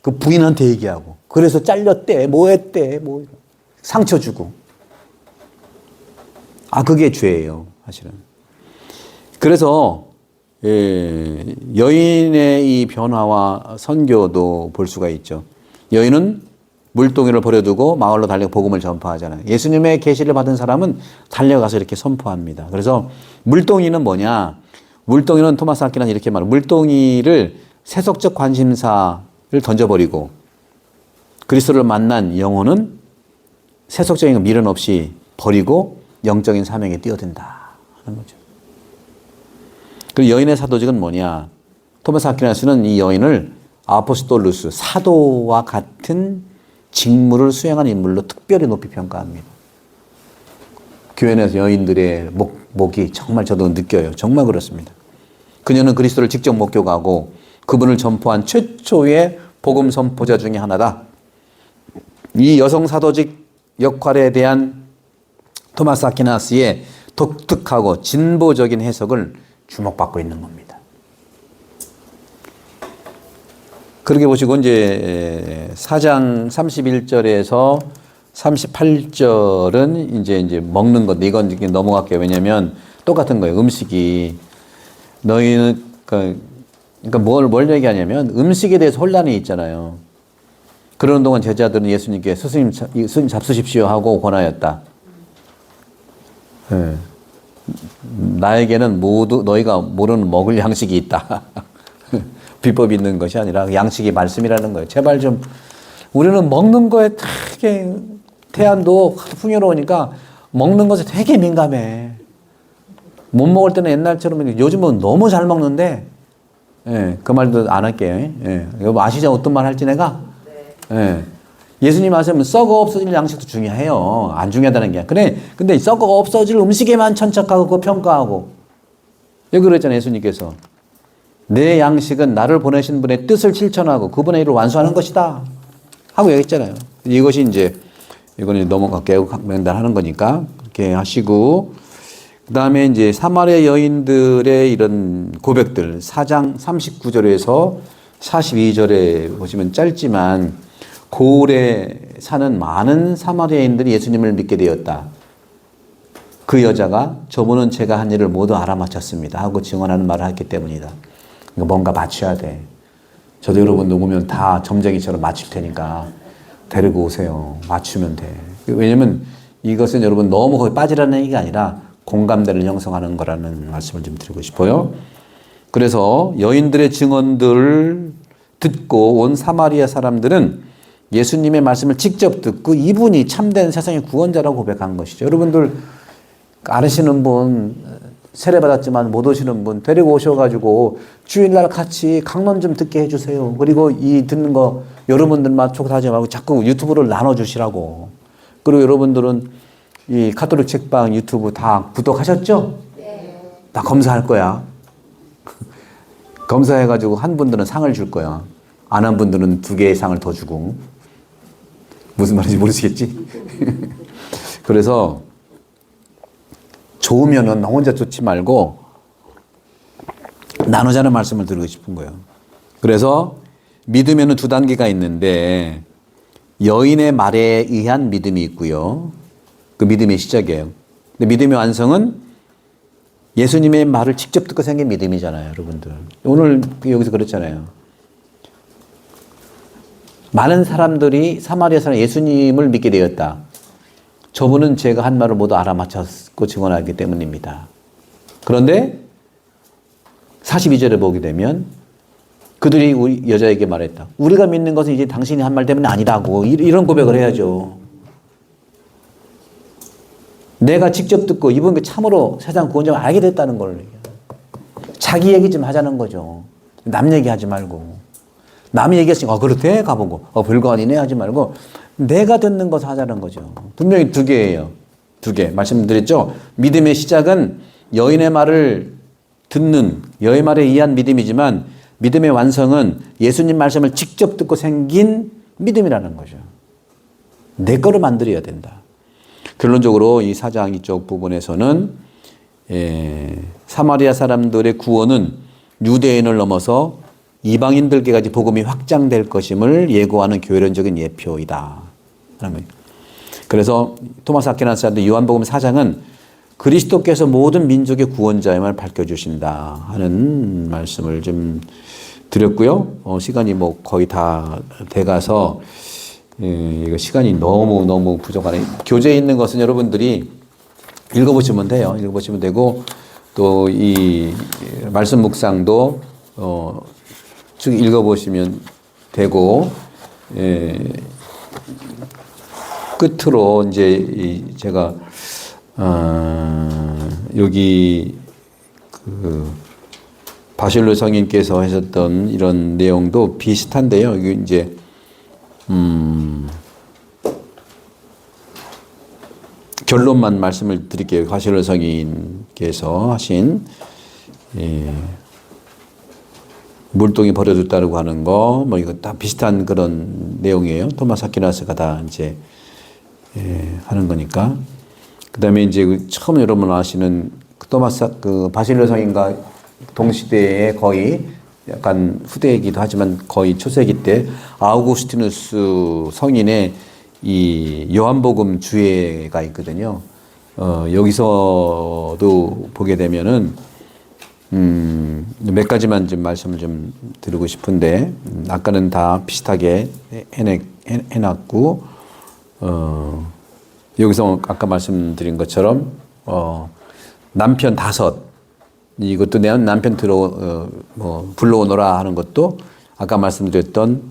그 부인한테 얘기하고 그래서 잘렸대 뭐 했대 뭐 상처 주고 그게 죄예요 사실은. 그래서 여인의 이 변화와 선교도 볼 수가 있죠. 여인은 물동이를 버려두고 마을로 달려 복음을 전파하잖아요. 예수님의 계시를 받은 사람은 달려가서 이렇게 선포합니다. 그래서 물동이는 뭐냐? 물동이는 토마스 아퀴나는 이렇게 말해요. 물동이를 세속적 관심사를 던져버리고 그리스도를 만난 영혼은 세속적인 미련 없이 버리고 영적인 사명에 뛰어든다 하는 거죠. 그리고 여인의 사도직은 뭐냐? 토마스 아퀴나스는 이 여인을 아포스톨루스, 사도와 같은 직무를 수행한 인물로 특별히 높이 평가합니다. 교회 내에서 여인들의 목이 정말 저도 느껴요. 정말 그렇습니다. 그녀는 그리스도를 직접 목격하고 그분을 전포한 최초의 복음 선포자 중에 하나다. 이 여성 사도직 역할에 대한 토마스 아퀴나스의 독특하고 진보적인 해석을 주목받고 있는 겁니다. 그렇게 보시고 이제 4장 31절에서 38절은 이제 먹는 건데 이건 이렇게 넘어갈게요. 왜냐면 똑같은 거예요. 음식이 너희는 그러니까 뭘 얘기하냐면 음식에 대해서 혼란이 있잖아요. 그러는 동안 제자들은 예수님께 스승님 잡수십시오 하고 권하였다. 네. 나에게는 모두 너희가 모르는 먹을 양식이 있다. 비법이 있는 것이 아니라 양식이 말씀이라는 거예요. 제발 좀 우리는 먹는 거에 되게 태안도 풍요로우니까 먹는 것에 되게 민감해. 못 먹을 때는 옛날처럼 요즘은 너무 잘 먹는데 예, 그 말도 안 할게요. 예. 여러분 아시죠? 어떤 말 할지 내가? 예. 예수님 하시면 썩어 없어질 양식도 중요해요. 안 중요하다는 게. 그래. 근데 썩어 없어질 음식에만 천착하고 그거 평가하고. 여기 그랬잖아요. 예수님께서. 내 양식은 나를 보내신 분의 뜻을 실천하고 그분의 일을 완수하는 것이다. 하고 얘기했잖아요. 이것이 이제 이거는 넘어갈게요. 명단하는 거니까. 그렇게 하시고. 그 다음에 이제 사마리아 여인들의 이런 고백들. 4장 39절에서 42절에 보시면 짧지만 고을에 사는 많은 사마리아인들이 예수님을 믿게 되었다. 그 여자가 저분은 제가 한 일을 모두 알아맞혔습니다 하고 증언하는 말을 했기 때문이다. 뭔가 맞춰야 돼. 저도 여러분 녹으면 다 점쟁이처럼 맞출 테니까 데리고 오세요. 맞추면 돼. 왜냐면 이것은 여러분 너무 거기 빠지라는 얘기가 아니라 공감대를 형성하는 거라는 말씀을 좀 드리고 싶어요. 그래서 여인들의 증언들을 듣고 온 사마리아 사람들은 예수님의 말씀을 직접 듣고 이분이 참된 세상의 구원자라고 고백한 것이죠. 여러분들 아시는 분, 세례받았지만 못 오시는 분 데리고 오셔가지고 주일날 같이 강론 좀 듣게 해주세요. 그리고 이 듣는 거 여러분들만 촉하지 말고 자꾸 유튜브를 나눠주시라고. 그리고 여러분들은 이 카톨릭 책방 유튜브 다 구독하셨죠? 네. 다 검사할 거야. 검사해가지고 한 분들은 상을 줄 거야. 안 한 분들은 2개의 상을 더 주고. 무슨 말인지 모르시겠지? 그래서 좋으면은 너 혼자 좋지 말고 나누자는 말씀을 드리고 싶은 거예요. 그래서 믿으면은 2단계가 있는데 여인의 말에 의한 믿음이 있고요. 그 믿음의 시작이에요. 근데 믿음의 완성은 예수님의 말을 직접 듣고 생긴 믿음이잖아요, 여러분들. 오늘 여기서 그랬잖아요. 많은 사람들이 사마리아 사람 예수님을 믿게 되었다. 저분은 제가 한 말을 모두 알아맞혔고 증언하기 때문입니다. 그런데 42절에 보게 되면 그들이 우리 여자에게 말했다. 우리가 믿는 것은 이제 당신이 한 말 때문에 아니라고. 이런 고백을 해야죠. 내가 직접 듣고 이번 참으로 세상 구원자를 알게 됐다는 걸 자기 얘기 좀 하자는 거죠. 남 얘기하지 말고. 남이 얘기했으니까 그렇대 가보고 별거 아니네 하지 말고 내가 듣는 것을 하자는 거죠. 분명히 2개예요. 2개 말씀드렸죠. 믿음의 시작은 여인의 말을 듣는 여인의 말에 의한 믿음이지만 믿음의 완성은 예수님 말씀을 직접 듣고 생긴 믿음이라는 거죠. 내 거로 만들어야 된다. 결론적으로 이 4장 이쪽 부분에서는 사마리아 사람들의 구원은 유대인을 넘어서 이방인들께까지 복음이 확장될 것임을 예고하는 교회론적인 예표이다. 그래서 토마스 아퀴나스한테 요한복음 4장은 그리스도께서 모든 민족의 구원자임을 밝혀주신다 하는 말씀을 좀 드렸고요. 시간이 뭐 거의 다 돼가서 이거 시간이 너무 부족하네. 교재에 있는 것은 여러분들이 읽어보시면 돼요. 읽어보시면 되고 또 이 말씀 묵상도 쭉 읽어보시면 되고 끝으로 이제 제가 여기 그 바실로 성인께서 하셨던 이런 내용도 비슷한데요. 이게 이제 결론만 말씀을 드릴게요. 바실로 성인께서 하신 물동이 버려졌다고 하는 거, 뭐 이거 다 비슷한 그런 내용이에요. 토마스 아퀴나스가 다 이제 하는 거니까. 그다음에 이제 처음 여러분 아시는 그 바실로 성인과 동시대에 거의 약간 후대이기도 하지만 거의 초세기 때 아우구스티누스 성인의 이 요한복음 주회가 있거든요. 여기서도 보게 되면은 몇 가지만 좀 말씀을 좀 드리고 싶은데, 아까는 다 비슷하게 해놨고, 여기서 아까 말씀드린 것처럼, 남편 5, 이것도 내 남편 불러오너라 하는 것도 아까 말씀드렸던,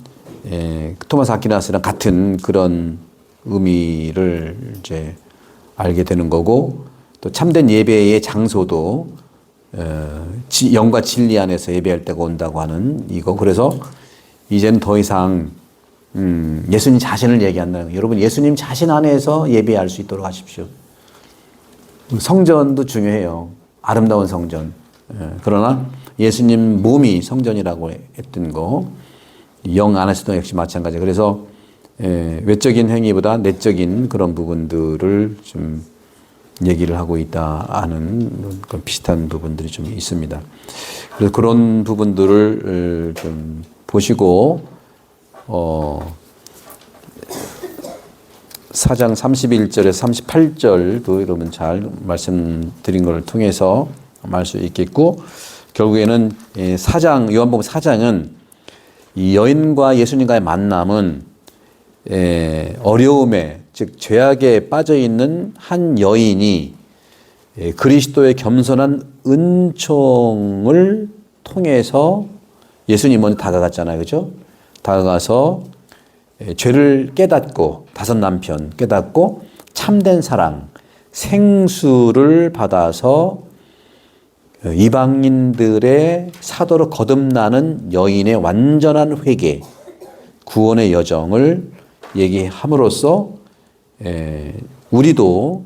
토마스 아퀴나스랑 같은 그런 의미를 이제 알게 되는 거고, 또 참된 예배의 장소도 영과 진리 안에서 예배할 때가 온다고 하는 이거. 그래서 이제는 더 이상 예수님 자신을 얘기한다는 거예요. 여러분, 예수님 자신 안에서 예배할 수 있도록 하십시오. 성전도 중요해요. 아름다운 성전. 그러나 예수님 몸이 성전이라고 했던 거, 영 안에서도 역시 마찬가지. 그래서 외적인 행위보다 내적인 그런 부분들을 좀 얘기를 하고 있다 하는 그런 비슷한 부분들이 좀 있습니다. 그래서 그런 부분들을 좀 보시고 4장 31절에서 38절도 여러분 잘 말씀드린 걸 통해서 알 수 있겠고, 결국에는 요한복음 4장은 이 여인과 예수님과의 만남은 어려움에, 즉 죄악에 빠져 있는 한 여인이 그리스도의 겸손한 은총을 통해서 예수님 먼저 다가갔잖아요, 그렇죠? 다가가서 죄를 깨닫고, 5 남편 깨닫고 참된 사랑, 생수를 받아서 이방인들의 사도로 거듭나는 여인의 완전한 회개, 구원의 여정을 얘기함으로써 우리도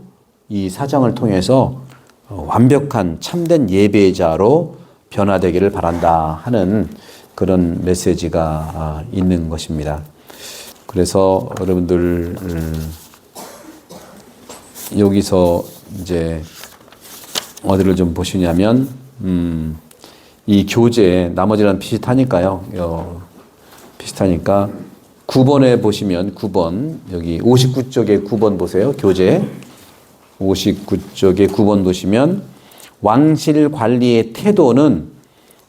이 사장을 통해서 완벽한 참된 예배자로 변화되기를 바란다 하는 그런 메시지가 있는 것입니다. 그래서 여러분들 여기서 이제 어디를 좀 보시냐면 이 교재 나머지랑 비슷하니까요. 비슷하니까 9번에 보시면 9번, 여기 59쪽에 9번 보세요. 교재 59쪽에 9번 보시면 왕실 관리의 태도는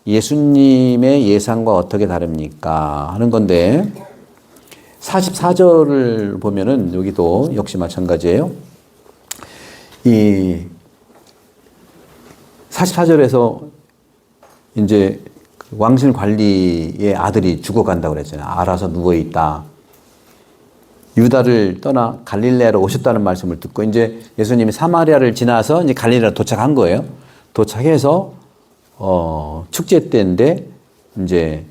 예수님의 예상과 어떻게 다릅니까 하는 건데, 44절을 보면은 여기도 역시 마찬가지예요. 이 44절에서 이제 왕실 관리의 아들이 죽어간다고 그랬잖아요. 알아서 누워있다. 유다를 떠나 갈릴레아로 오셨다는 말씀을 듣고 이제 예수님이 사마리아를 지나서 이제 갈릴레아로 도착한 거예요. 도착해서 축제 때인데 이제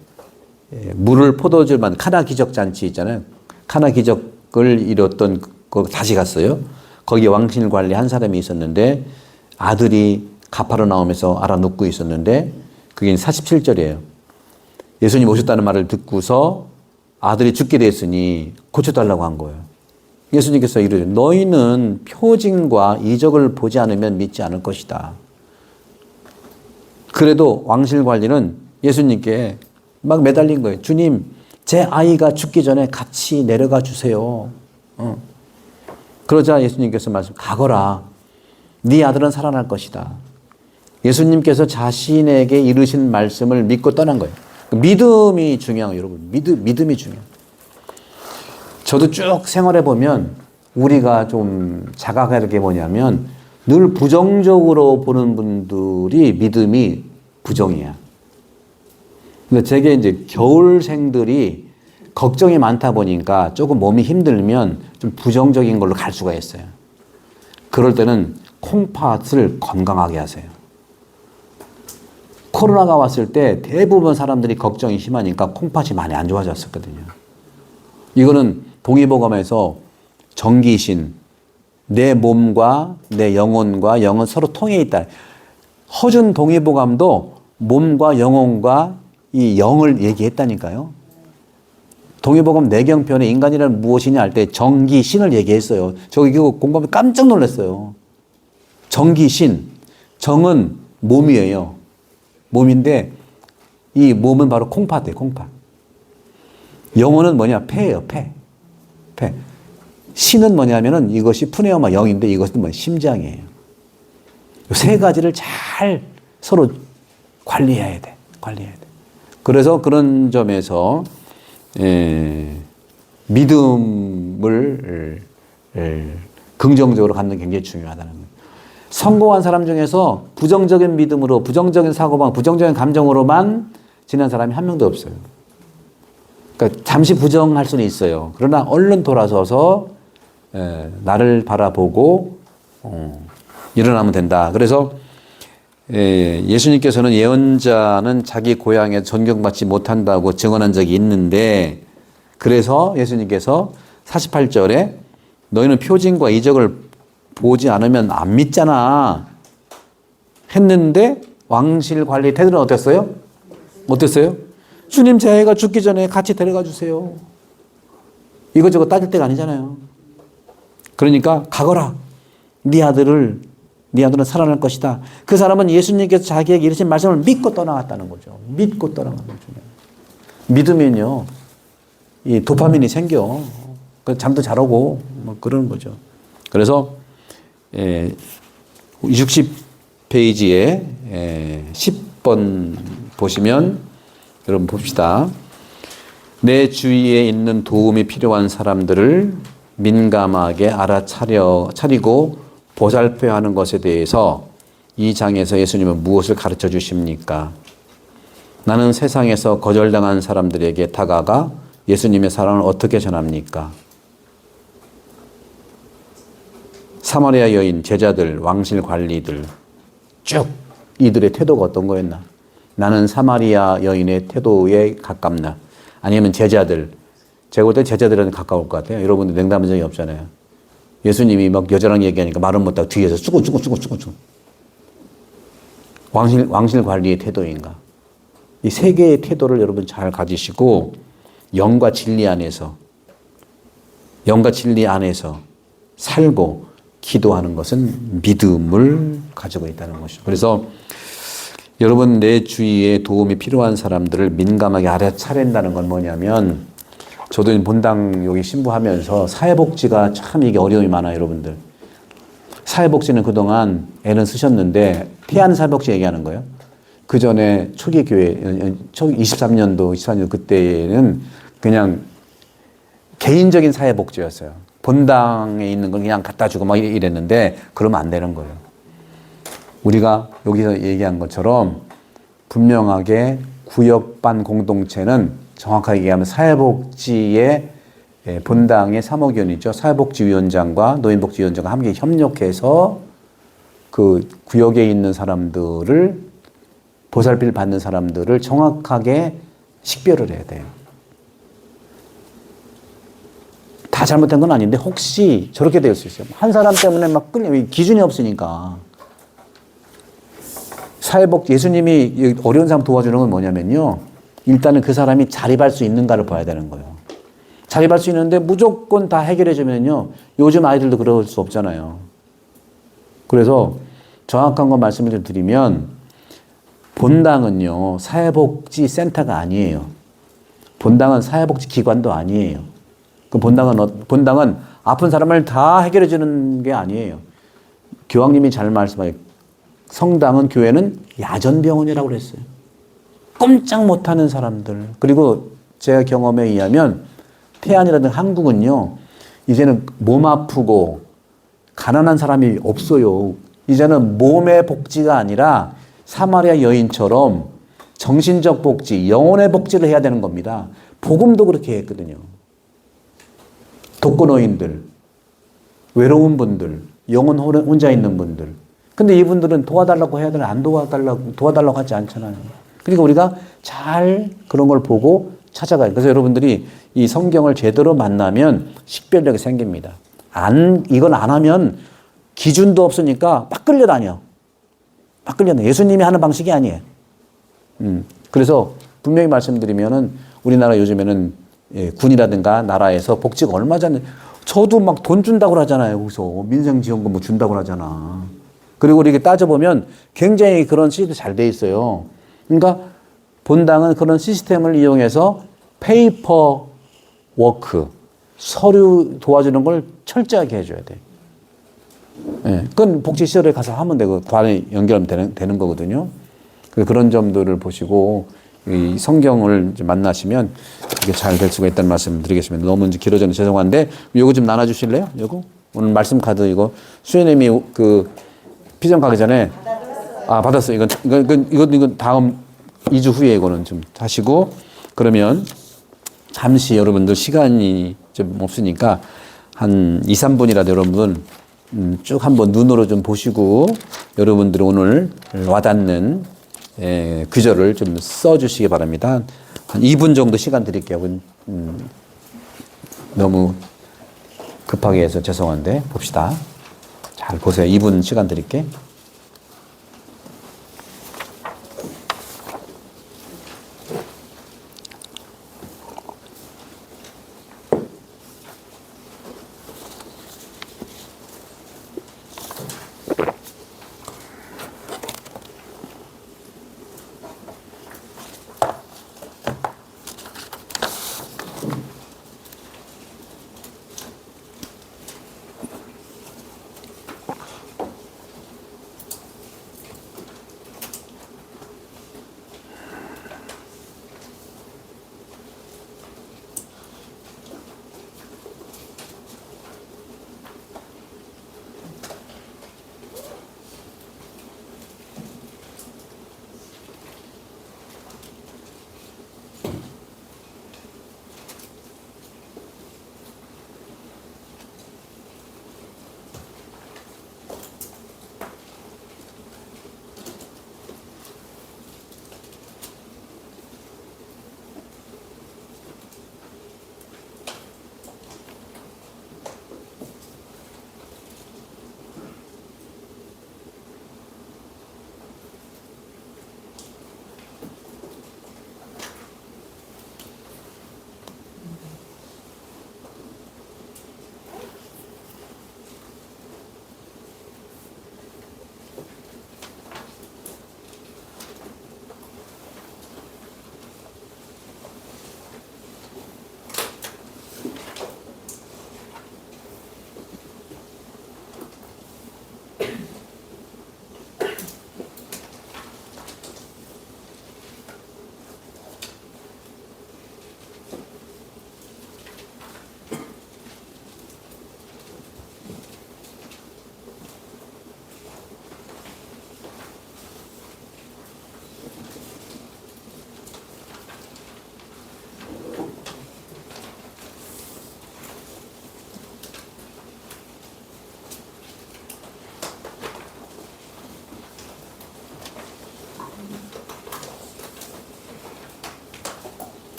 물을 포도주만 카나 기적 잔치 있잖아요. 카나 기적을 이뤘던 거 다시 갔어요. 거기 왕실 관리 한 사람이 있었는데 아들이 가파르나움에서 알아눕고 있었는데, 그게 47절이에요. 예수님 오셨다는 말을 듣고서 아들이 죽게 됐으니 고쳐달라고 한 거예요. 예수님께서 이르되 너희는 표징과 이적을 보지 않으면 믿지 않을 것이다. 그래도 왕실 관리는 예수님께 막 매달린 거예요. 주님, 제 아이가 죽기 전에 같이 내려가 주세요. 그러자 예수님께서 가거라. 네 아들은 살아날 것이다. 예수님께서 자신에게 이르신 말씀을 믿고 떠난 거예요. 믿음이 중요해요, 여러분. 믿음이 중요해요. 저도 쭉 생활해 보면 우리가 좀 자각하는 게 뭐냐면 늘 부정적으로 보는 분들이 믿음이 부정이야. 근데 제게 이제 겨울생들이 걱정이 많다 보니까 조금 몸이 힘들면 좀 부정적인 걸로 갈 수가 있어요. 그럴 때는 콩팥을 건강하게 하세요. 코로나가 왔을 때 대부분 사람들이 걱정이 심하니까 콩팥이 많이 안 좋아졌었거든요. 이거는 동의보감에서 정기신, 내 몸과 내 영혼과 영은 서로 통해 있다. 허준 동의보감도 몸과 영혼과 이 영을 얘기했다니까요. 동의보감 내경편에 인간이란 무엇이냐 할 때 정기신을 얘기했어요. 저 이거 공부하면 깜짝 놀랐어요. 정기신, 정은 몸이에요. 몸인데 이 몸은 바로 콩팥이에요. 콩팥. 영혼은 뭐냐? 폐예요. 폐. 신은 뭐냐면은 이것이 푸네오마 영인데 이것은 뭐 심장이에요. 세 가지를 잘 서로 관리해야 돼. 그래서 그런 점에서 믿음을 긍정적으로 갖는 게 굉장히 중요하다는 거예요. 성공한 사람 중에서 부정적인 믿음으로, 부정적인 사고방, 부정적인 감정으로만 지난 사람이 한 명도 없어요. 그러니까 잠시 부정할 수는 있어요. 그러나 얼른 돌아서서 나를 바라보고 일어나면 된다. 그래서 예수님께서는 예언자는 자기 고향에 존경받지 못한다고 증언한 적이 있는데, 그래서 예수님께서 48절에 너희는 표징과 이적을 보지 않으면 안 믿잖아 했는데 왕실 관리 태도는 어땠어요? 주님, 제 애가 죽기 전에 같이 데려가 주세요. 이것저것 따질 때가 아니잖아요. 그러니까 가거라. 네 아들은 살아날 것이다. 그 사람은 예수님께서 자기에게 이르신 말씀을 믿고 떠나갔다는 거죠. 믿고 떠나간 거죠. 믿으면요, 이 도파민이 생겨. 잠도 잘 오고 뭐 그런 거죠. 그래서 60페이지에 10번 보시면 여러분 봅시다. 내 주위에 있는 도움이 필요한 사람들을 민감하게 알아차리고 보살펴야 하는 것에 대해서 이 장에서 예수님은 무엇을 가르쳐 주십니까? 나는 세상에서 거절당한 사람들에게 다가가 예수님의 사랑을 어떻게 전합니까? 사마리아 여인, 제자들, 왕실 관리들 쭉 이들의 태도가 어떤 거였나? 나는 사마리아 여인의 태도에 가깝나? 아니면 제자들, 제가 볼 때 제자들한테 가까울 것 같아요. 여러분들 냉담한 적이 없잖아요. 예수님이 막 여자랑 얘기하니까 말은 못하고 뒤에서 쭈고. 왕실 관리의 태도인가? 이 세 개의 태도를 여러분 잘 가지시고 영과 진리 안에서 살고 기도하는 것은 믿음을 가지고 있다는 것이죠. 그래서 여러분 내 주위에 도움이 필요한 사람들을 민감하게 알아차린다는 건 뭐냐면, 저도 본당 여기 신부하면서 사회복지가 참 이게 어려움이 많아요, 여러분들. 사회복지는 그동안 애는 쓰셨는데 태안 사회복지 얘기하는 거예요. 그 전에 초기 교회, 초기 24년도 그때는 그냥 개인적인 사회복지였어요. 본당에 있는 건 그냥 갖다 주고 막 이랬는데 그러면 안 되는 거예요. 우리가 여기서 얘기한 것처럼 분명하게 구역반 공동체는 정확하게 얘기하면 사회복지의 본당의 사목위원이죠. 사회복지위원장과 노인복지위원장과 함께 협력해서 그 구역에 있는 사람들을, 보살피를 받는 사람들을 정확하게 식별을 해야 돼요. 다 잘못된 건 아닌데 혹시 저렇게 될 수 있어요. 한 사람 때문에 막 기준이 없으니까. 예수님이 어려운 사람 도와주는 건 뭐냐면요, 일단은 그 사람이 자립할 수 있는가를 봐야 되는 거예요. 자립할 수 있는데 무조건 다 해결해 주면요, 요즘 아이들도 그럴 수 없잖아요. 그래서 정확한 거 말씀을 좀 드리면, 본당은요 사회복지센터가 아니에요. 본당은 사회복지기관도 아니에요. 그 본당은 아픈 사람을 다 해결해 주는 게 아니에요. 교황님이 잘 말씀하세요. 성당은, 교회는 야전병원이라고 그랬어요. 꼼짝 못하는 사람들. 그리고 제 경험에 의하면 태안이라든 한국은요, 이제는 몸 아프고 가난한 사람이 없어요. 이제는 몸의 복지가 아니라 사마리아 여인처럼 정신적 복지, 영혼의 복지를 해야 되는 겁니다. 복음도 그렇게 했거든요. 독거노인들, 외로운 분들, 영혼 혼자 있는 분들. 근데 이분들은 도와달라고 해야 되나 안 도와달라고 하지 않잖아요. 그러니까 우리가 잘 그런 걸 보고 찾아가요. 그래서 여러분들이 이 성경을 제대로 만나면 식별력이 생깁니다. 이건 안 하면 기준도 없으니까 막 끌려다녀. 막 끌려다녀. 예수님이 하는 방식이 아니에요. 그래서 분명히 말씀드리면은 우리나라 요즘에는 군이라든가 나라에서 복지가 얼마 전에 저도 막 돈 준다고 하잖아요. 거기서 민생지원금 뭐 준다고 하잖아. 그리고 이렇게 따져보면 굉장히 그런 시스템이 잘 돼 있어요. 그러니까 본당은 그런 시스템을 이용해서 페이퍼 워크, 서류 도와주는 걸 철저하게 해줘야 돼. 예, 그건 복지시설에 가서 하면 되고, 관에 연결하면 되는 거거든요. 그런 점들을 보시고, 이 성경을 이제 만나시면 이게 잘 될 수가 있다는 말씀 드리겠습니다. 너무 이제 길어져서 죄송한데, 요거 좀 나눠주실래요? 요거? 오늘 말씀 카드 이거, 수혜님이 그, 피정 가기 전에, 받았어요. 이건 다음 2주 후에 이거는 좀 하시고, 그러면 잠시 여러분들 시간이 좀 없으니까 한 2, 3분이라도 여러분 쭉 한번 눈으로 좀 보시고 여러분들 오늘 와닿는 구절을 좀 써주시기 바랍니다. 한 2분 정도 시간 드릴게요. 너무 급하게 해서 죄송한데 봅시다. 잘 보세요. 2분 시간 드릴게.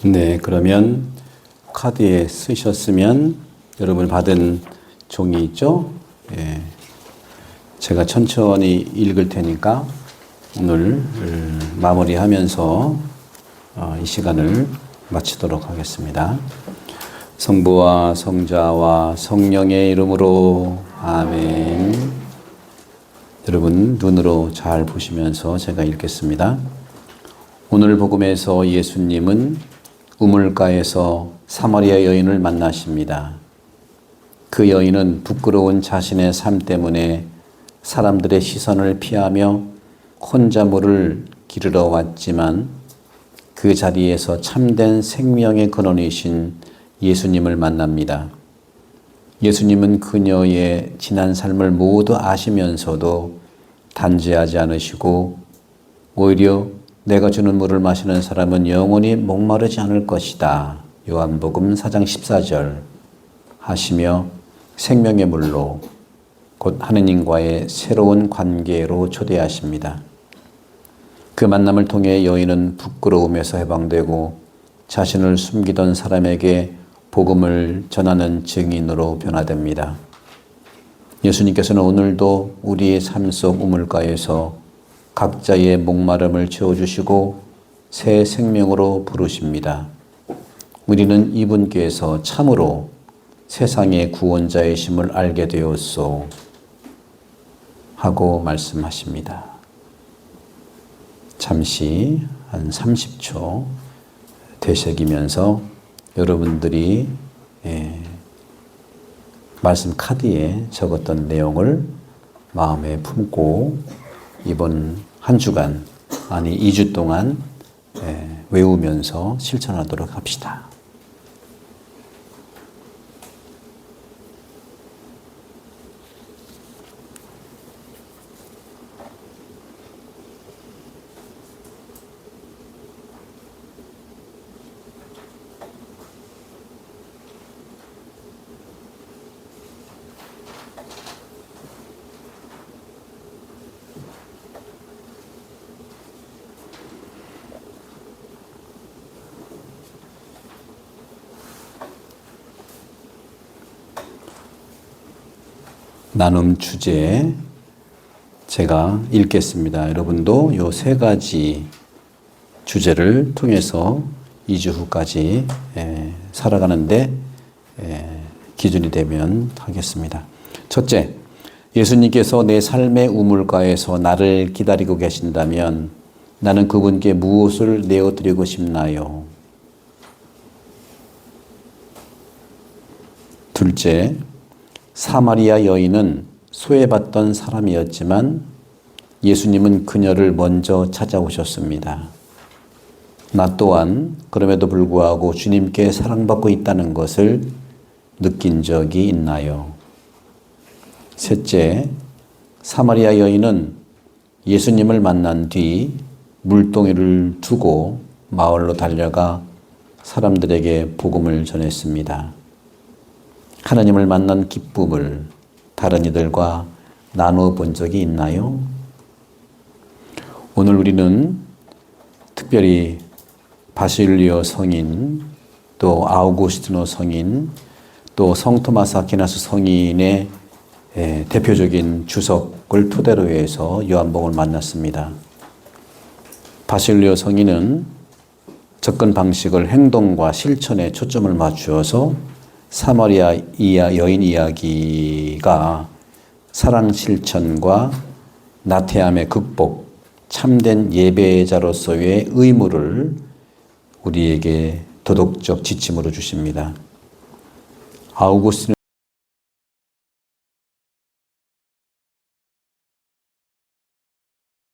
네, 그러면 카드에 쓰셨으면 여러분 받은 종이 있죠? 예. 제가 천천히 읽을 테니까 오늘 마무리하면서 이 시간을 마치도록 하겠습니다. 성부와 성자와 성령의 이름으로 아멘. 여러분 눈으로 잘 보시면서 제가 읽겠습니다. 오늘 복음에서 예수님은 우물가에서 사마리아 여인을 만나십니다. 그 여인은 부끄러운 자신의 삶 때문에 사람들의 시선을 피하며 혼자 물을 기르러 왔지만 그 자리에서 참된 생명의 근원이신 예수님을 만납니다. 예수님은 그녀의 지난 삶을 모두 아시면서도 단죄하지 않으시고 오히려 내가 주는 물을 마시는 사람은 영원히 목마르지 않을 것이다. 요한복음 4장 14절 하시며 생명의 물로 곧 하느님과의 새로운 관계로 초대하십니다. 그 만남을 통해 여인은 부끄러움에서 해방되고 자신을 숨기던 사람에게 복음을 전하는 증인으로 변화됩니다. 예수님께서는 오늘도 우리의 삶 속 우물가에서 각자의 목마름을 채워주시고 새 생명으로 부르십니다. 우리는 이분께서 참으로 세상의 구원자이심을 알게 되었소 하고 말씀하십니다. 잠시 한 30초 되새기면서 여러분들이 말씀 카드에 적었던 내용을 마음에 품고 이번 한 주간, 아니 2주 동안 외우면서 실천하도록 합시다. 나눔 주제 제가 읽겠습니다. 여러분도 이 세 가지 주제를 통해서 2주 후까지 살아가는데 기준이 되면 하겠습니다. 첫째, 예수님께서 내 삶의 우물가에서 나를 기다리고 계신다면 나는 그분께 무엇을 내어드리고 싶나요? 둘째, 사마리아 여인은 소외받던 사람이었지만 예수님은 그녀를 먼저 찾아오셨습니다. 나 또한 그럼에도 불구하고 주님께 사랑받고 있다는 것을 느낀 적이 있나요? 셋째, 사마리아 여인은 예수님을 만난 뒤 물동이를 두고 마을로 달려가 사람들에게 복음을 전했습니다. 하나님을 만난 기쁨을 다른 이들과 나누어 본 적이 있나요? 오늘 우리는 특별히 바실리오 성인, 또 아우구스티노 성인, 또 성토마스 아퀴나스 성인의 대표적인 주석을 토대로 해서 요한복음을 만났습니다. 바실리오 성인은 접근 방식을 행동과 실천에 초점을 맞추어서 사마리아 여인 이야기가 사랑 실천과 나태함의 극복, 참된 예배자로서의 의무를 우리에게 도덕적 지침으로 주십니다. 아우구스티노